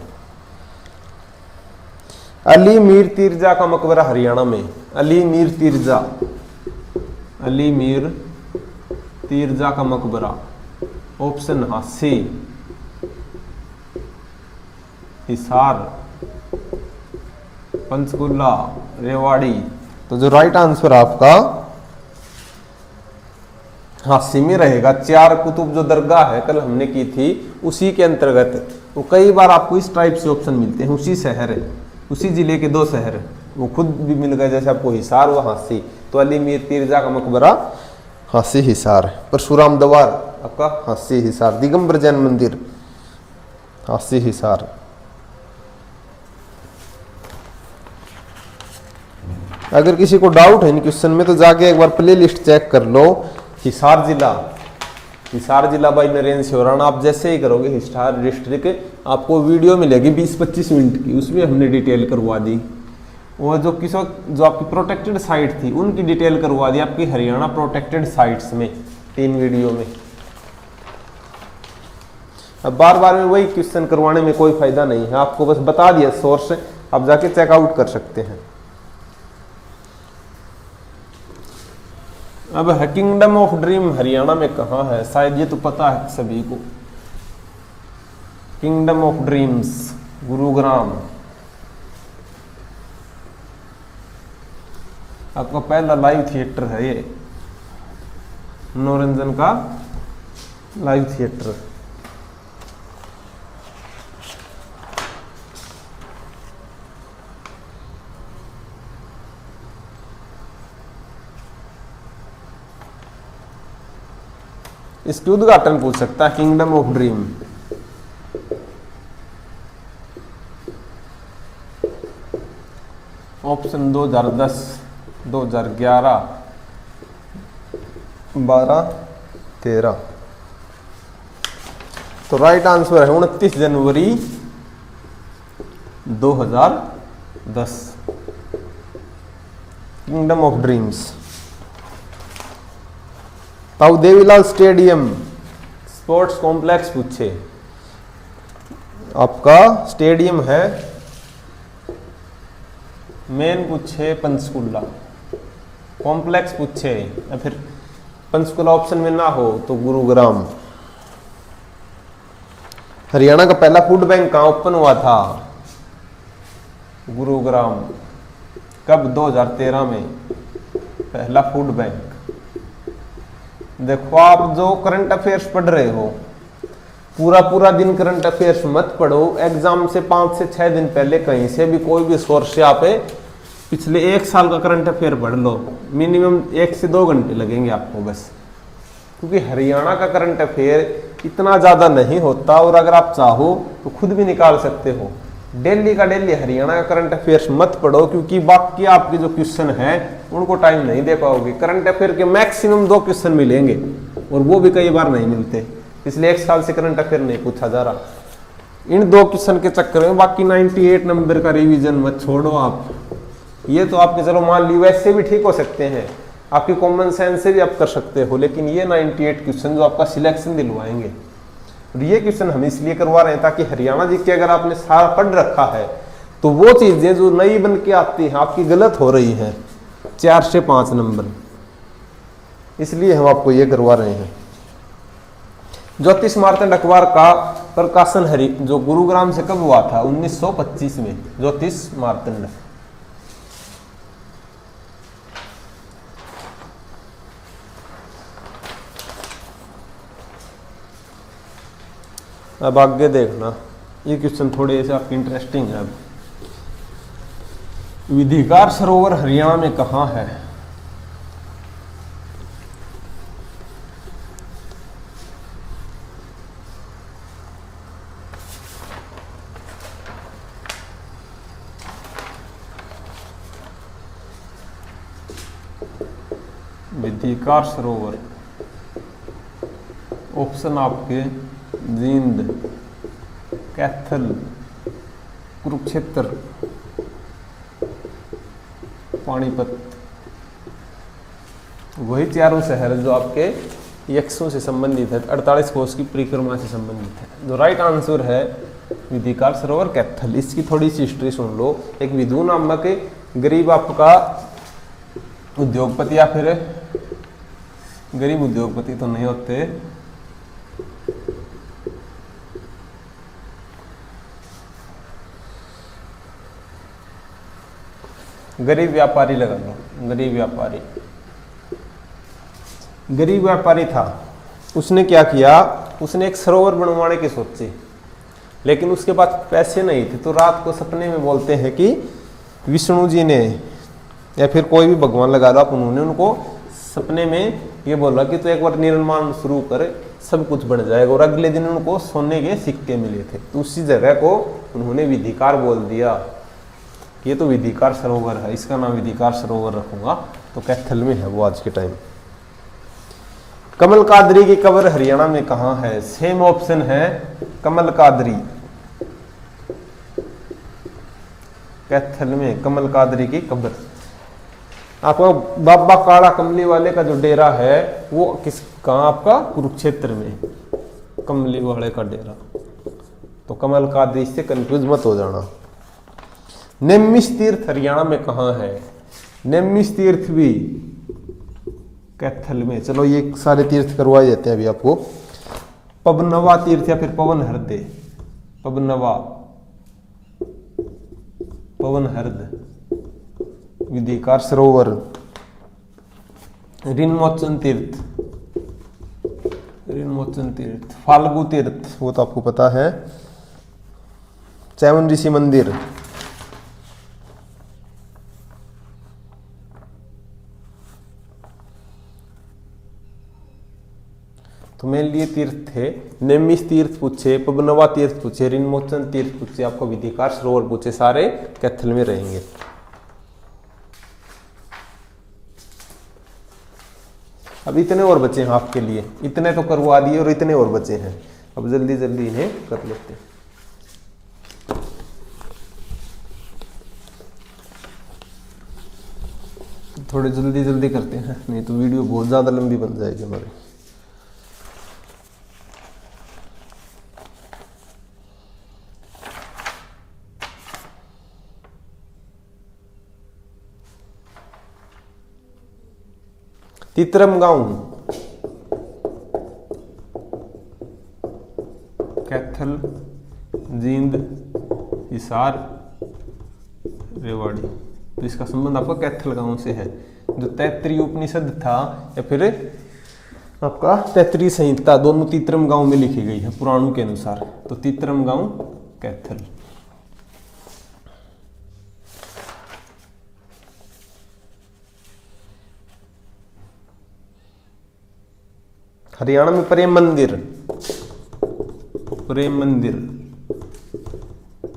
अली मीर तिरजा का मकबरा हरियाणा में। अली मीर तिरजा, अली मीर तिरजा का मकबरा, ऑप्शन हाँ सी हिसार, पंचकुला, रेवाड़ी। तो जो राइट आंसर आपका हांसी में रहेगा। चार कुतुब जो दरगाह है कल हमने की थी उसी के अंतर्गत। तो कई बार आपको इस टाइप से ऑप्शन मिलते हैं, उसी शहर है, उसी जिले के दो शहर वो खुद भी मिल गए, जैसे आपको हिसार व हांसी। तो अली मीर तिरजा का मकबरा हांसी हिसार है। परशुराम द्वार आपका हांसी हिसार, दिगंबर जैन मंदिर हांसी हिसार। अगर किसी को डाउट है इन क्वेश्चन में तो जाके एक बार प्ले लिस्ट चेक कर लो। हिसार जिला, हिसार जिला बाई नरेंद्र सिंह। आप जैसे ही करोगे हिसार डिस्ट्रिक्ट, आपको वीडियो मिलेगी 20-25 मिनट की, उसमें हमने डिटेल करवा दी। और जो जो आपकी प्रोटेक्टेड साइट थी उनकी डिटेल करवा दी आपकी हरियाणा प्रोटेक्टेड साइट्स में, 3 वीडियो में। अब बार बार में वही क्वेश्चन करवाने में कोई फायदा नहीं है, आपको बस बता दिया सोर्स, आप जाके चेकआउट कर सकते हैं। अब है किंगडम ऑफ ड्रीम हरियाणा में कहाँ है, शायद ये तो पता है सभी को। Kingdom of dreams Gurugram. आपका पहला लाइव थिएटर है ये, मनोरंजन का लाइव थिएटर। इसकी उद्घाटन पूछ सकता है, किंगडम ऑफ ड्रीम। ऑप्शन 2010, 2011, 12, 13। तो राइट आंसर है 29 जनवरी 2010, किंगडम ऑफ ड्रीम्स। ताऊ देवीलाल स्टेडियम स्पोर्ट्स कॉम्प्लेक्स पूछे, आपका स्टेडियम है मेन पूछे पंचकुला, कॉम्प्लेक्स पूछे या फिर पंचकुला ऑप्शन में ना हो तो गुरुग्राम। हरियाणा का पहला फूड बैंक कहाँ ओपन हुआ था, गुरुग्राम। कब, 2013 में पहला फूड बैंक। देखो आप जो करंट अफेयर्स पढ़ रहे हो, पूरा पूरा दिन करंट अफेयर्स मत पढ़ो, एग्जाम से 5 से 6 दिन पहले कहीं से भी कोई भी सोर्स से आप पिछले 1 साल का करंट अफेयर पढ़ लो। मिनिमम 1 से 2 घंटे लगेंगे आपको बस, क्योंकि हरियाणा का करंट अफेयर इतना ज़्यादा नहीं होता, और अगर आप चाहो तो खुद भी निकाल सकते हो। डेली का डेली हरियाणा का करंट अफेयर्स मत पढ़ो, क्योंकि बाकी आपके जो क्वेश्चन हैं उनको टाइम नहीं दे पाओगे। करंट अफेयर के मैक्सिमम 2 क्वेश्चन मिलेंगे, और वो भी कई बार नहीं मिलते, इसलिए 1 साल से करंट अफेयर नहीं पूछा जा रहा। इन 2 क्वेश्चन के चक्कर में बाकी 98 नंबर का रिवीजन मत छोड़ो आप। ये तो आपके चलो मान ली वैसे भी ठीक हो सकते हैं, आपकी कॉमन सेंस से भी आप कर सकते हो, लेकिन ये 98 क्वेश्चन जो आपका सिलेक्शन दिलवाएंगे। और ये क्वेश्चन हम इसलिए करवा रहे हैं ताकि हरियाणा जी के अगर आपने सारा पढ़ रखा है तो वो चीजें जो नई बन के आती हैं आपकी गलत हो रही हैं 4 से 5 नंबर, इसलिए हम आपको ये करवा रहे हैं। ज्योतिष मार्तंड अखबार का प्रकाशन जो गुरुग्राम से कब हुआ था, 1925 में, ज्योतिष मार्तंड। अब आगे देखना, ये क्वेश्चन थोड़े से आपके इंटरेस्टिंग है। अब विधिकार सरोवर हरियाणा में कहाँ है, विधिकार सरोवर। ऑप्शन आपके जींद, कैथल, कुरुक्षेत्र, पानीपत। वही चारों शहर जो आपके यक्षों से संबंधित है, 48 कोस की परिक्रमा से संबंधित है। जो राइट आंसर है विधिकार सरोवर कैथल। इसकी थोड़ी सी हिस्ट्री सुन लो। एक विदु नामक गरीब आपका उद्योगपति, या फिर गरीब उद्योगपति तो नहीं होते, गरीब व्यापारी लगा लो, गरीब व्यापारी, गरीब व्यापारी था। उसने क्या किया, उसने एक सरोवर बनवाने की सोची, लेकिन उसके पास पैसे नहीं थे। तो रात को सपने में बोलते हैं कि विष्णु जी ने, या फिर कोई भी भगवान लगा लो आप, उन्होंने उनको सपने में ये बोला कि तो एक बार निर्माण शुरू कर, सब कुछ बन जाएगा। और अगले दिन उनको सोने के सिक्के मिले थे। तो उसी जगह को उन्होंने विधिकार बोल दिया। ये तो विधिकार सरोवर है, इसका नाम विधिकार सरोवर रखूंगा। तो कैथल में है वो आज के टाइम। कमल कादरी की कब्र हरियाणा में कहां है? सेम ऑप्शन है कमल कादरी, कैथल में कमल कादरी की कब्र। आपको बाबा काला कमली वाले का जो डेरा है वो किस कहां? आपका कुरुक्षेत्र में कमली वाले का डेरा। तो कमल कादरी से कंफ्यूज मत हो जाना। नेमिष तीर्थ हरियाणा में कहां है? नेमिष तीर्थ भी कैथल में। चलो ये सारे तीर्थ करवाए देते हैं अभी आपको। पवनवा तीर्थ या फिर पवन हृदय, पवनवा, पवन हृदय, विधिकार सरोवर, ऋणमोचन तीर्थ, ऋणमोचन तीर्थ, फाल्गु तीर्थ वो तो आपको पता है, चैवन ऋषि मंदिर, तो मेरे लिए तीर्थ थे। नेमिष तीर्थ पूछे, पवनवा तीर्थ पूछे, ऋणमोचन तीर्थ पूछे, आपको विधिकार सरोवर पूछे, सारे कैथल में रहेंगे। अब इतने और बचे हैं आपके लिए, इतने तो करवा दिए और इतने और बचे हैं। अब जल्दी जल्दी इन्हें कर लेते हैं। थोड़े जल्दी जल्दी करते हैं, नहीं तो वीडियो बहुत ज्यादा लंबी बन जाएगी हमारी। तितरम गांव कैथल, जींद, हिसार, रेवाड़ी। तो इसका संबंध आपका कैथल गांव से है। जो तैत्तरीय उपनिषद था या फिर आपका तैत्तरीय संहिता, दोनों तितरम गांव में लिखी गई है पुराणों के अनुसार। तो तितरम गांव कैथल। हरियाणा में प्रेम मंदिर, प्रेम मंदिर,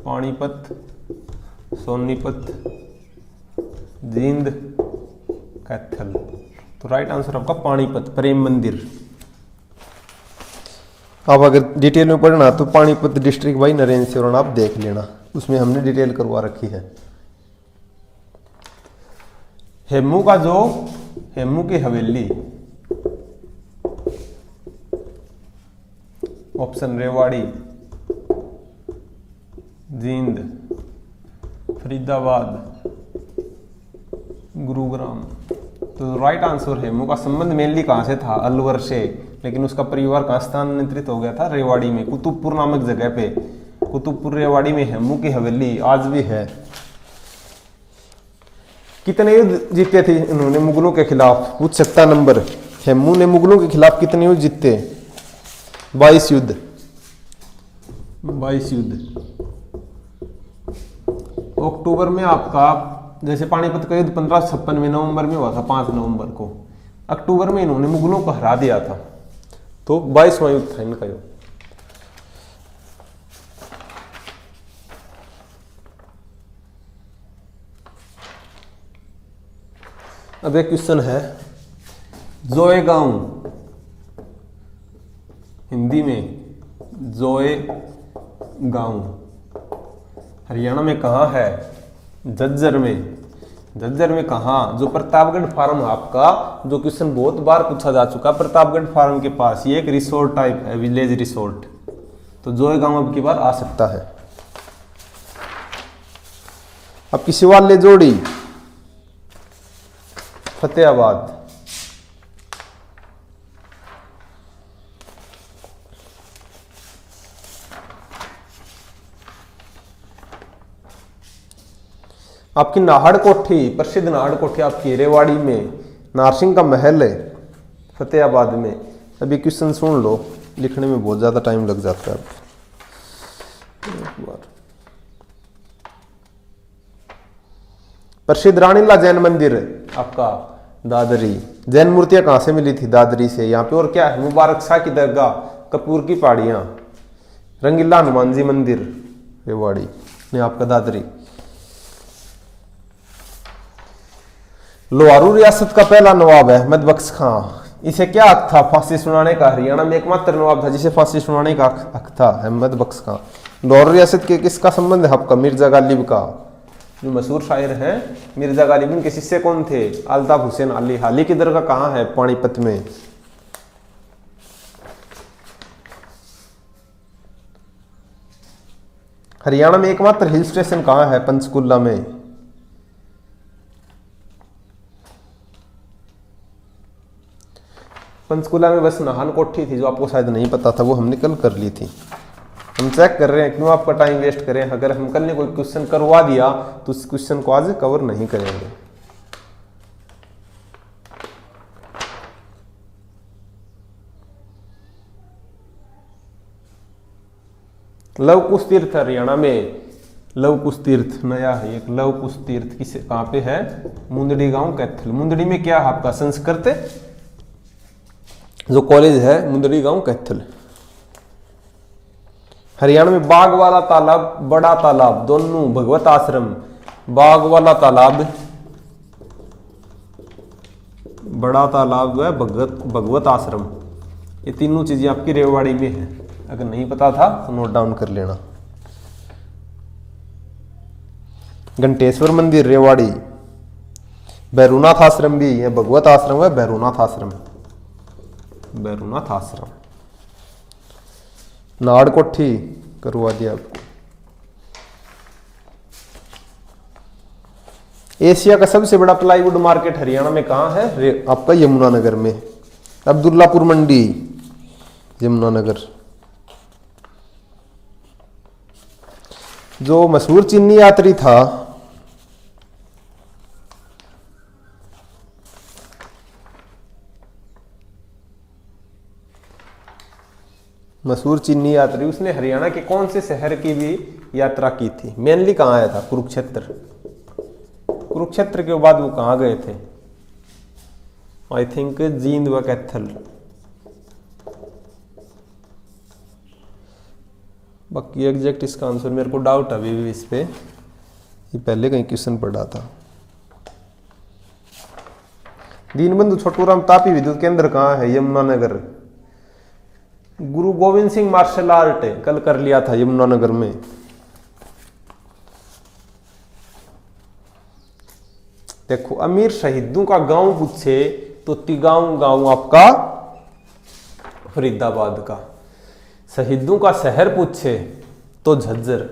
पानीपत, सोनीपत, जींद, कैथल। तो राइट आंसर आपका पानीपत, प्रेम मंदिर। आप अगर डिटेल में पढ़ना तो पानीपत डिस्ट्रिक्ट बाई नरेंद्र सिंह आप देख लेना, उसमें हमने डिटेल करवा रखी है। हेमू का जो हेमू की हवेली, ऑप्शन रेवाड़ी, जींद, फरीदाबाद, गुरुग्राम। तो राइट आंसर हेमू का संबंध मेनली कहां से था? अलवर से, लेकिन उसका परिवार कहां स्थानांतरित हो गया था? रेवाड़ी में, कुतुबपुर नामक जगह पे। कुतुबपुर रेवाड़ी में हेमू की हवेली आज भी है। कितने युद्ध जीते थे इन्होंने मुगलों के खिलाफ? पूछ सकता नंबर। हेमू ने मुगलों के खिलाफ कितने युद्ध जीते? 22 युद्ध, 22 युद्ध। अक्टूबर में आपका, जैसे पानीपत का युद्ध 1556 में नवंबर में हुआ था, 5 नवंबर को। अक्टूबर में इन्होंने मुगलों को हरा दिया था। तो 22वां युद्ध था इनका युद्ध। अब एक क्वेश्चन है, जोए गांव, हिंदी में जोए गांव, हरियाणा में कहां है? झज्जर में। झज्जर में कहाँ? जो प्रतापगढ़ फार्म है आपका, जो क्वेश्चन बहुत बार पूछा जा चुका, प्रतापगढ़ फार्म के पास ये एक रिसोर्ट टाइप है, विलेज रिसोर्ट। तो जो गांव अब की बार आ सकता है। अब की शिवालय जोड़ी फतेहाबाद। आपकी नाहड़ कोठी, प्रसिद्ध नाहड़ कोठी आपकी रेवाड़ी में, नारसिंह का महल है फतेहाबाद में। अभी क्वेश्चन सुन लो, लिखने में बहुत ज्यादा टाइम लग जाता है। प्रसिद्ध रानीला जैन मंदिर आपका दादरी। जैन मूर्तियां कहां से मिली थी? दादरी से। यहाँ पे और क्या है? मुबारक शाह की दरगाह, कपूर की पहाड़ियां, रंगीला हनुमान जी मंदिर रेवाड़ी ने आपका दादरी। लोहारू रियासत का पहला नवाब है अहमद बख्श खां। इसे क्या हक था फांसी सुनाने का? हरियाणा में एकमात्र नवाब था जिसे फांसी सुनाने का हक था, अहमद बख्श खां। लाहौर रियासत के किसका संबंध है आपका? मिर्जा गालिब का। जो मशहूर शायर हैं मिर्जा गालिब, इनके शिष्य कौन थे? अल्ताफ हुसैन अली। हाली की दरगाह कहाँ है? पानीपत में। हरियाणा में एकमात्र हिल स्टेशन कहाँ है? पंचकुला में। पंचकुला में बस नाहन कोठी थी, जो आपको शायद नहीं पता था, वो हमने कल कर ली थी। हम चेक कर रहे हैं, क्यों आपका टाइम वेस्ट करें। अगर हम कल ने कोई क्वेश्चन करवा दिया तो उस क्वेश्चन को आज कवर नहीं करेंगे। लव कुश तीर्थ हरियाणा में, लव कुश तीर्थ नया है एक। लव कुश तीर्थ किस कहाँ पे है? मुंदड़ी गांव कैथल। मुंदड़ी में क्या है आपका? संस्कृत जो कॉलेज है मुंदड़ी गांव कैथल। हरियाणा में बाग वाला तालाब, बड़ा तालाब, दोनों भगवत आश्रम। बाग वाला तालाब, बड़ा तालाब है भगवत आश्रम। ये तीनों चीजें आपकी रेवाड़ी में है। अगर नहीं पता था तो नोट डाउन कर लेना। घंटेश्वर मंदिर रेवाड़ी। भैरूनाथ आश्रम भी है, भगवत आश्रम है, भैरूनाथ आश्रम, भैरूनाथ आश्रम। नाड़ कोठी करवा दिया आपको। एशिया का सबसे बड़ा प्लाईवुड मार्केट हरियाणा में कहाँ है? आपका यमुनानगर में। अब्दुल्लापुर मंडी, यमुनानगर। जो मशहूर चीनी यात्री था, मशहूर चीनी यात्री, उसने हरियाणा के कौन से शहर की भी यात्रा की थी? मेनली कहाँ आया था? कुरुक्षेत्र। कुरुक्षेत्र के बाद वो कहाँ गए थे? आई थिंक जींद व कैथल। बाकी एग्जैक्ट इसका आंसर मेरे को डाउट अभी भी इस पे, ये पहले कहीं क्वेश्चन पढ़ा था। दीनबंधु छोटूराम तापी विद्युत केंद्र कहाँ है? यमुनानगर। गुरु गोविंद सिंह मार्शल आर्ट कल कर लिया था यमुनानगर में। देखो, अमीर शहीदों का गांव पूछे तो तिगांव गांव आपका फरीदाबाद का। शहीदों का शहर पूछे तो झज्जर।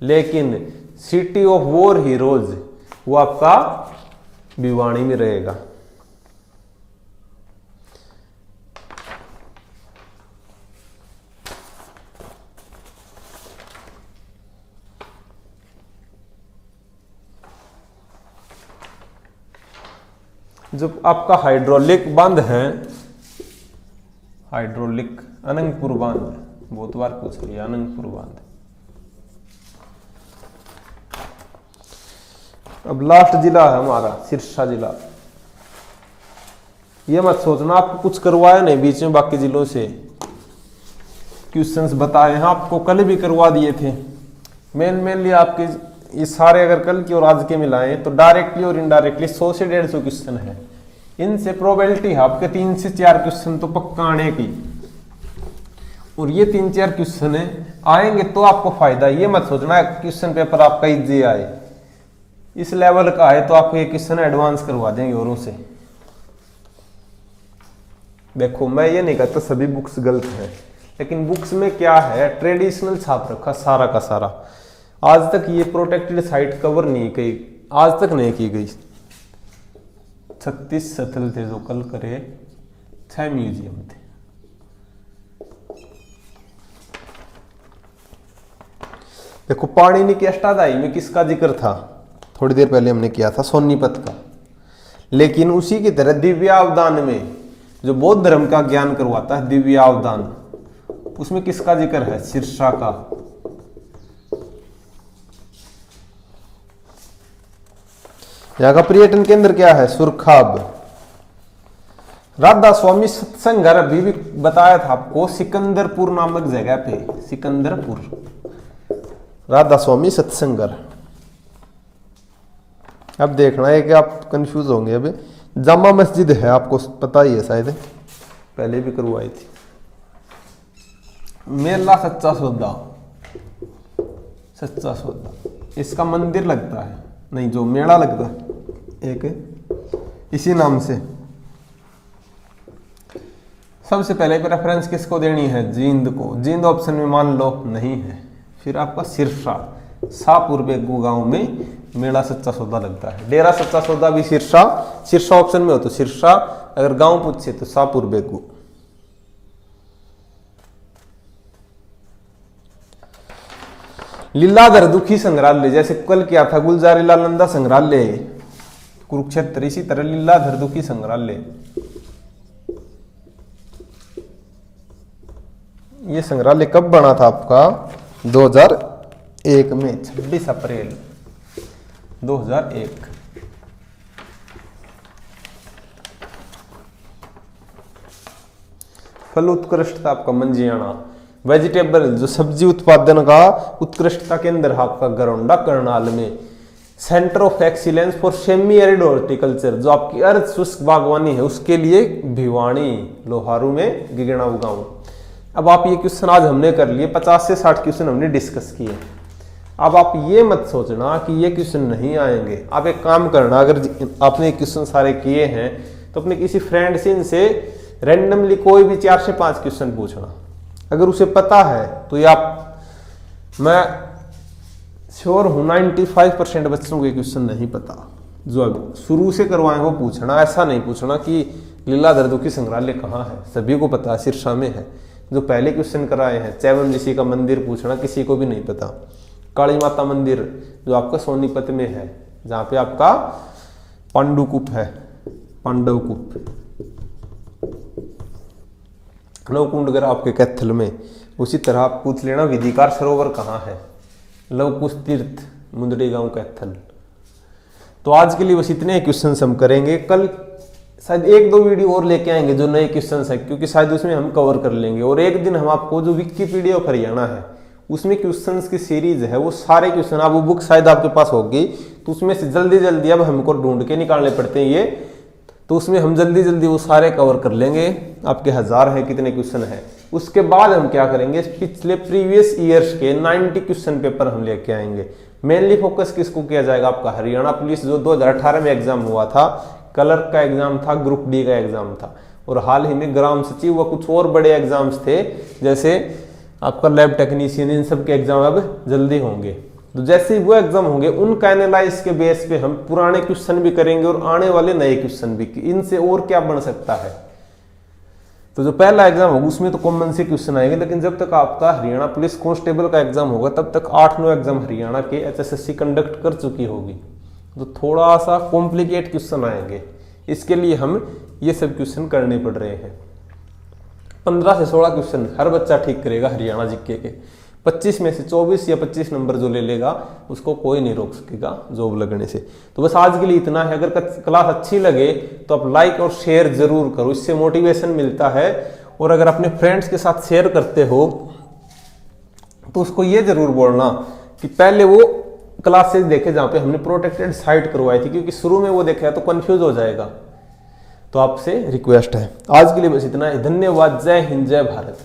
लेकिन सिटी ऑफ वॉर हीरोज वो आपका भिवानी में रहेगा। जो आपका हाइड्रोलिक बांध है, हाइड्रोलिक अनंगपुर बांध, बहुत बार पूछ लिया अनंगपुर बांध। अब लास्ट जिला है हमारा सिरसा जिला। ये मत सोचना आपको कुछ करवाया नहीं बीच में बाकी जिलों से, क्वेश्चंस बताए हैं आपको, कल भी करवा दिए थे। मेनली आपके ये सारे अगर कल की और आज के मिलाएं तो डायरेक्टली और इनडायरेक्टली 100 से 150 क्वेश्चन है। इनसे प्रोबेबिलिटी है आपके 3 से 4 क्वेश्चन तो पक्का आने की, और ये 3-4 क्वेश्चन आएंगे तो आपको फायदा। ये मत सोचना क्वेश्चन पेपर आपका इजी आए, इस लेवल का है तो आपको ये क्वेश्चन एडवांस करवा देंगे औरों से। देखो मैं ये नहीं कहता सभी बुक्स गलत है, लेकिन बुक्स में क्या है, ट्रेडिशनल छाप रखा सारा का सारा। आज तक ये प्रोटेक्टेड साइट कवर नहीं की, आज तक नहीं की गई। 36 स्थल थे जो कल करे, 6 म्यूजियम थे। देखो पाणिनि की अष्टाध्यायी में किसका जिक्र था, थोड़ी देर पहले हमने किया था सोनीपत का। लेकिन उसी की तरह दिव्यावदान में जो बौद्ध धर्म का ज्ञान करवाता है दिव्यावदान, उसमें किसका जिक्र है, शीर्षा का। यहाँ का पर्यटन केंद्र क्या है, सुरखाब। राधा स्वामी सत्संग घर अभी भी बताया था आपको, सिकंदरपुर नामक जगह पे, सिकंदरपुर राधा स्वामी सत्संग घर। अब देखना है कि आप कंफ्यूज होंगे। अभी जामा मस्जिद है, आपको पता ही है शायद, पहले भी करवाई थी। मेला सच्चा सौदा, सच्चा सौदा इसका मंदिर लगता है, नहीं जो मेला लगता है एक इसी नाम से। सबसे पहले प्रेफरेंस किसको देनी है, जींद को। जींद ऑप्शन में मान लो नहीं है। फिर आपका सिरसा, शाहपुर बेगू गांव में मेला सच्चा सौदा लगता है। डेरा सच्चा सौदा भी सिरसा, सिरसा ऑप्शन में हो तो सिरसा, अगर गांव पूछे तो शाहपुर बेगू। लीलाधर दुखी संग्रहालय, जैसे कल किया था गुलजारी लाल नंदा संग्रहालय कुरुक्षेत्र, इसी तरह लीलाधर दुखी संग्रहालय। ये संग्रहालय कब बना था आपका, 2001 में, 26 अप्रैल 2001। फल उत्कृष्टता आपका मंजियाना। वेजिटेबल जो सब्जी उत्पादन का उत्कृष्टता केंद्र है आपका गरौंडा करनाल में। Centre of excellence for semi arid horticulture, जो आपकी अर्ध शुष्क बागवानी है उसके लिए भिवानी लोहारू में गिगड़ाऊ गांव। अब आप ये क्वेश्चन आज हमने कर लिए, 50 से 60 क्वेश्चन हमने डिस्कस किए। अब आप ये मत सोचना कि ये क्वेश्चन नहीं आएंगे। आप एक काम करना, अगर आपने क्वेश्चन सारे किए हैं तो अपने किसी फ्रेंड से इनसे रैंडमली कोई भी 4 से 5 क्वेश्चन पूछना। अगर उसे पता है तो ये आप, मैं श्योर हूं 95% बच्चों को ये क्वेश्चन नहीं पता। जो अब शुरू से करवाए वो पूछना, ऐसा नहीं पूछना कि लीलाधर दुखी संग्रहालय कहाँ है, सभी को पता है सिरसा में है। जो पहले क्वेश्चन कराए हैं, चैवन ऋषि का मंदिर पूछना, किसी को भी नहीं पता। काली माता मंदिर जो आपका सोनीपत में है, जहां पे आपका पांडुकूप है, पांडवकूप। नवकुंडगर आपके कैथल में। उसी तरह आप पूछ लेना विधिकार सरोवर कहाँ है, लवकुश तीर्थ मुंदड़ी गांव कैथल। तो आज के लिए बस इतने क्वेश्चन हम करेंगे। कल शायद 1-2 वीडियो और लेके आएंगे जो नए क्वेश्चन है, क्योंकि शायद उसमें हम कवर कर लेंगे। और एक दिन हम आपको जो विकिपीडिया ऑफ हरियाणा है उसमें क्वेश्चंस की सीरीज है, वो सारे क्वेश्चन, आप वो बुक शायद आपके पास होगी, तो उसमें से जल्दी जल्दी अब हमको ढूंढ के निकालने पड़ते हैं ये, तो उसमें हम जल्दी जल्दी वो सारे कवर कर लेंगे। आपके 1000 है, कितने क्वेश्चन है। उसके बाद हम क्या करेंगे, पिछले प्रीवियस ईयर्स के 90 क्वेश्चन पेपर हम लेके आएंगे। मेनली फोकस किसको किया जाएगा, आपका हरियाणा पुलिस जो 2018 में एग्जाम हुआ था, क्लर्क का एग्जाम था, ग्रुप डी का एग्जाम था, और हाल ही में ग्राम सचिव व कुछ और बड़े एग्जाम्स थे, जैसे आपका लैब टेक्नीशियन, इन सब के एग्जाम अब जल्दी होंगे। तो जैसे ही वो एग्जाम होंगे उनका एनालाइज के बेस पे हम पुराने क्वेश्चन भी करेंगे और आने वाले नए क्वेश्चन भी, इनसे और क्या बन सकता है। तो जो पहला एग्जाम होगा उसमें तो कॉमन से क्वेश्चन आएंगे, लेकिन जब तक आपका हरियाणा पुलिस कांस्टेबल का एग्जाम होगा तब तक 8-9 एग्जाम हरियाणा के HSSC कंडक्ट कर चुकी होगी, तो थोड़ा सा कॉम्प्लिकेट क्वेश्चन आएंगे। इसके लिए हम ये सब क्वेश्चन करने पड़ रहे हैं। 15 से 16 क्वेश्चन हर बच्चा ठीक करेगा हरियाणा जीके के। 25 में से 24 या 25 नंबर जो ले लेगा उसको कोई नहीं रोक सकेगा जॉब लगने से। तो बस आज के लिए इतना है। अगर क्लास अच्छी लगे तो आप लाइक और शेयर जरूर करो, इससे मोटिवेशन मिलता है। और अगर अपने फ्रेंड्स के साथ शेयर करते हो तो उसको ये जरूर बोलना कि पहले वो क्लासेस देखे जहाँ पे हमने प्रोटेक्टेड साइट करवाई थी, क्योंकि शुरू में वो देखा तो कंफ्यूज हो जाएगा। तो आपसे रिक्वेस्ट है। आज के लिए बस इतना ही। धन्यवाद। जय हिंद, जय भारत।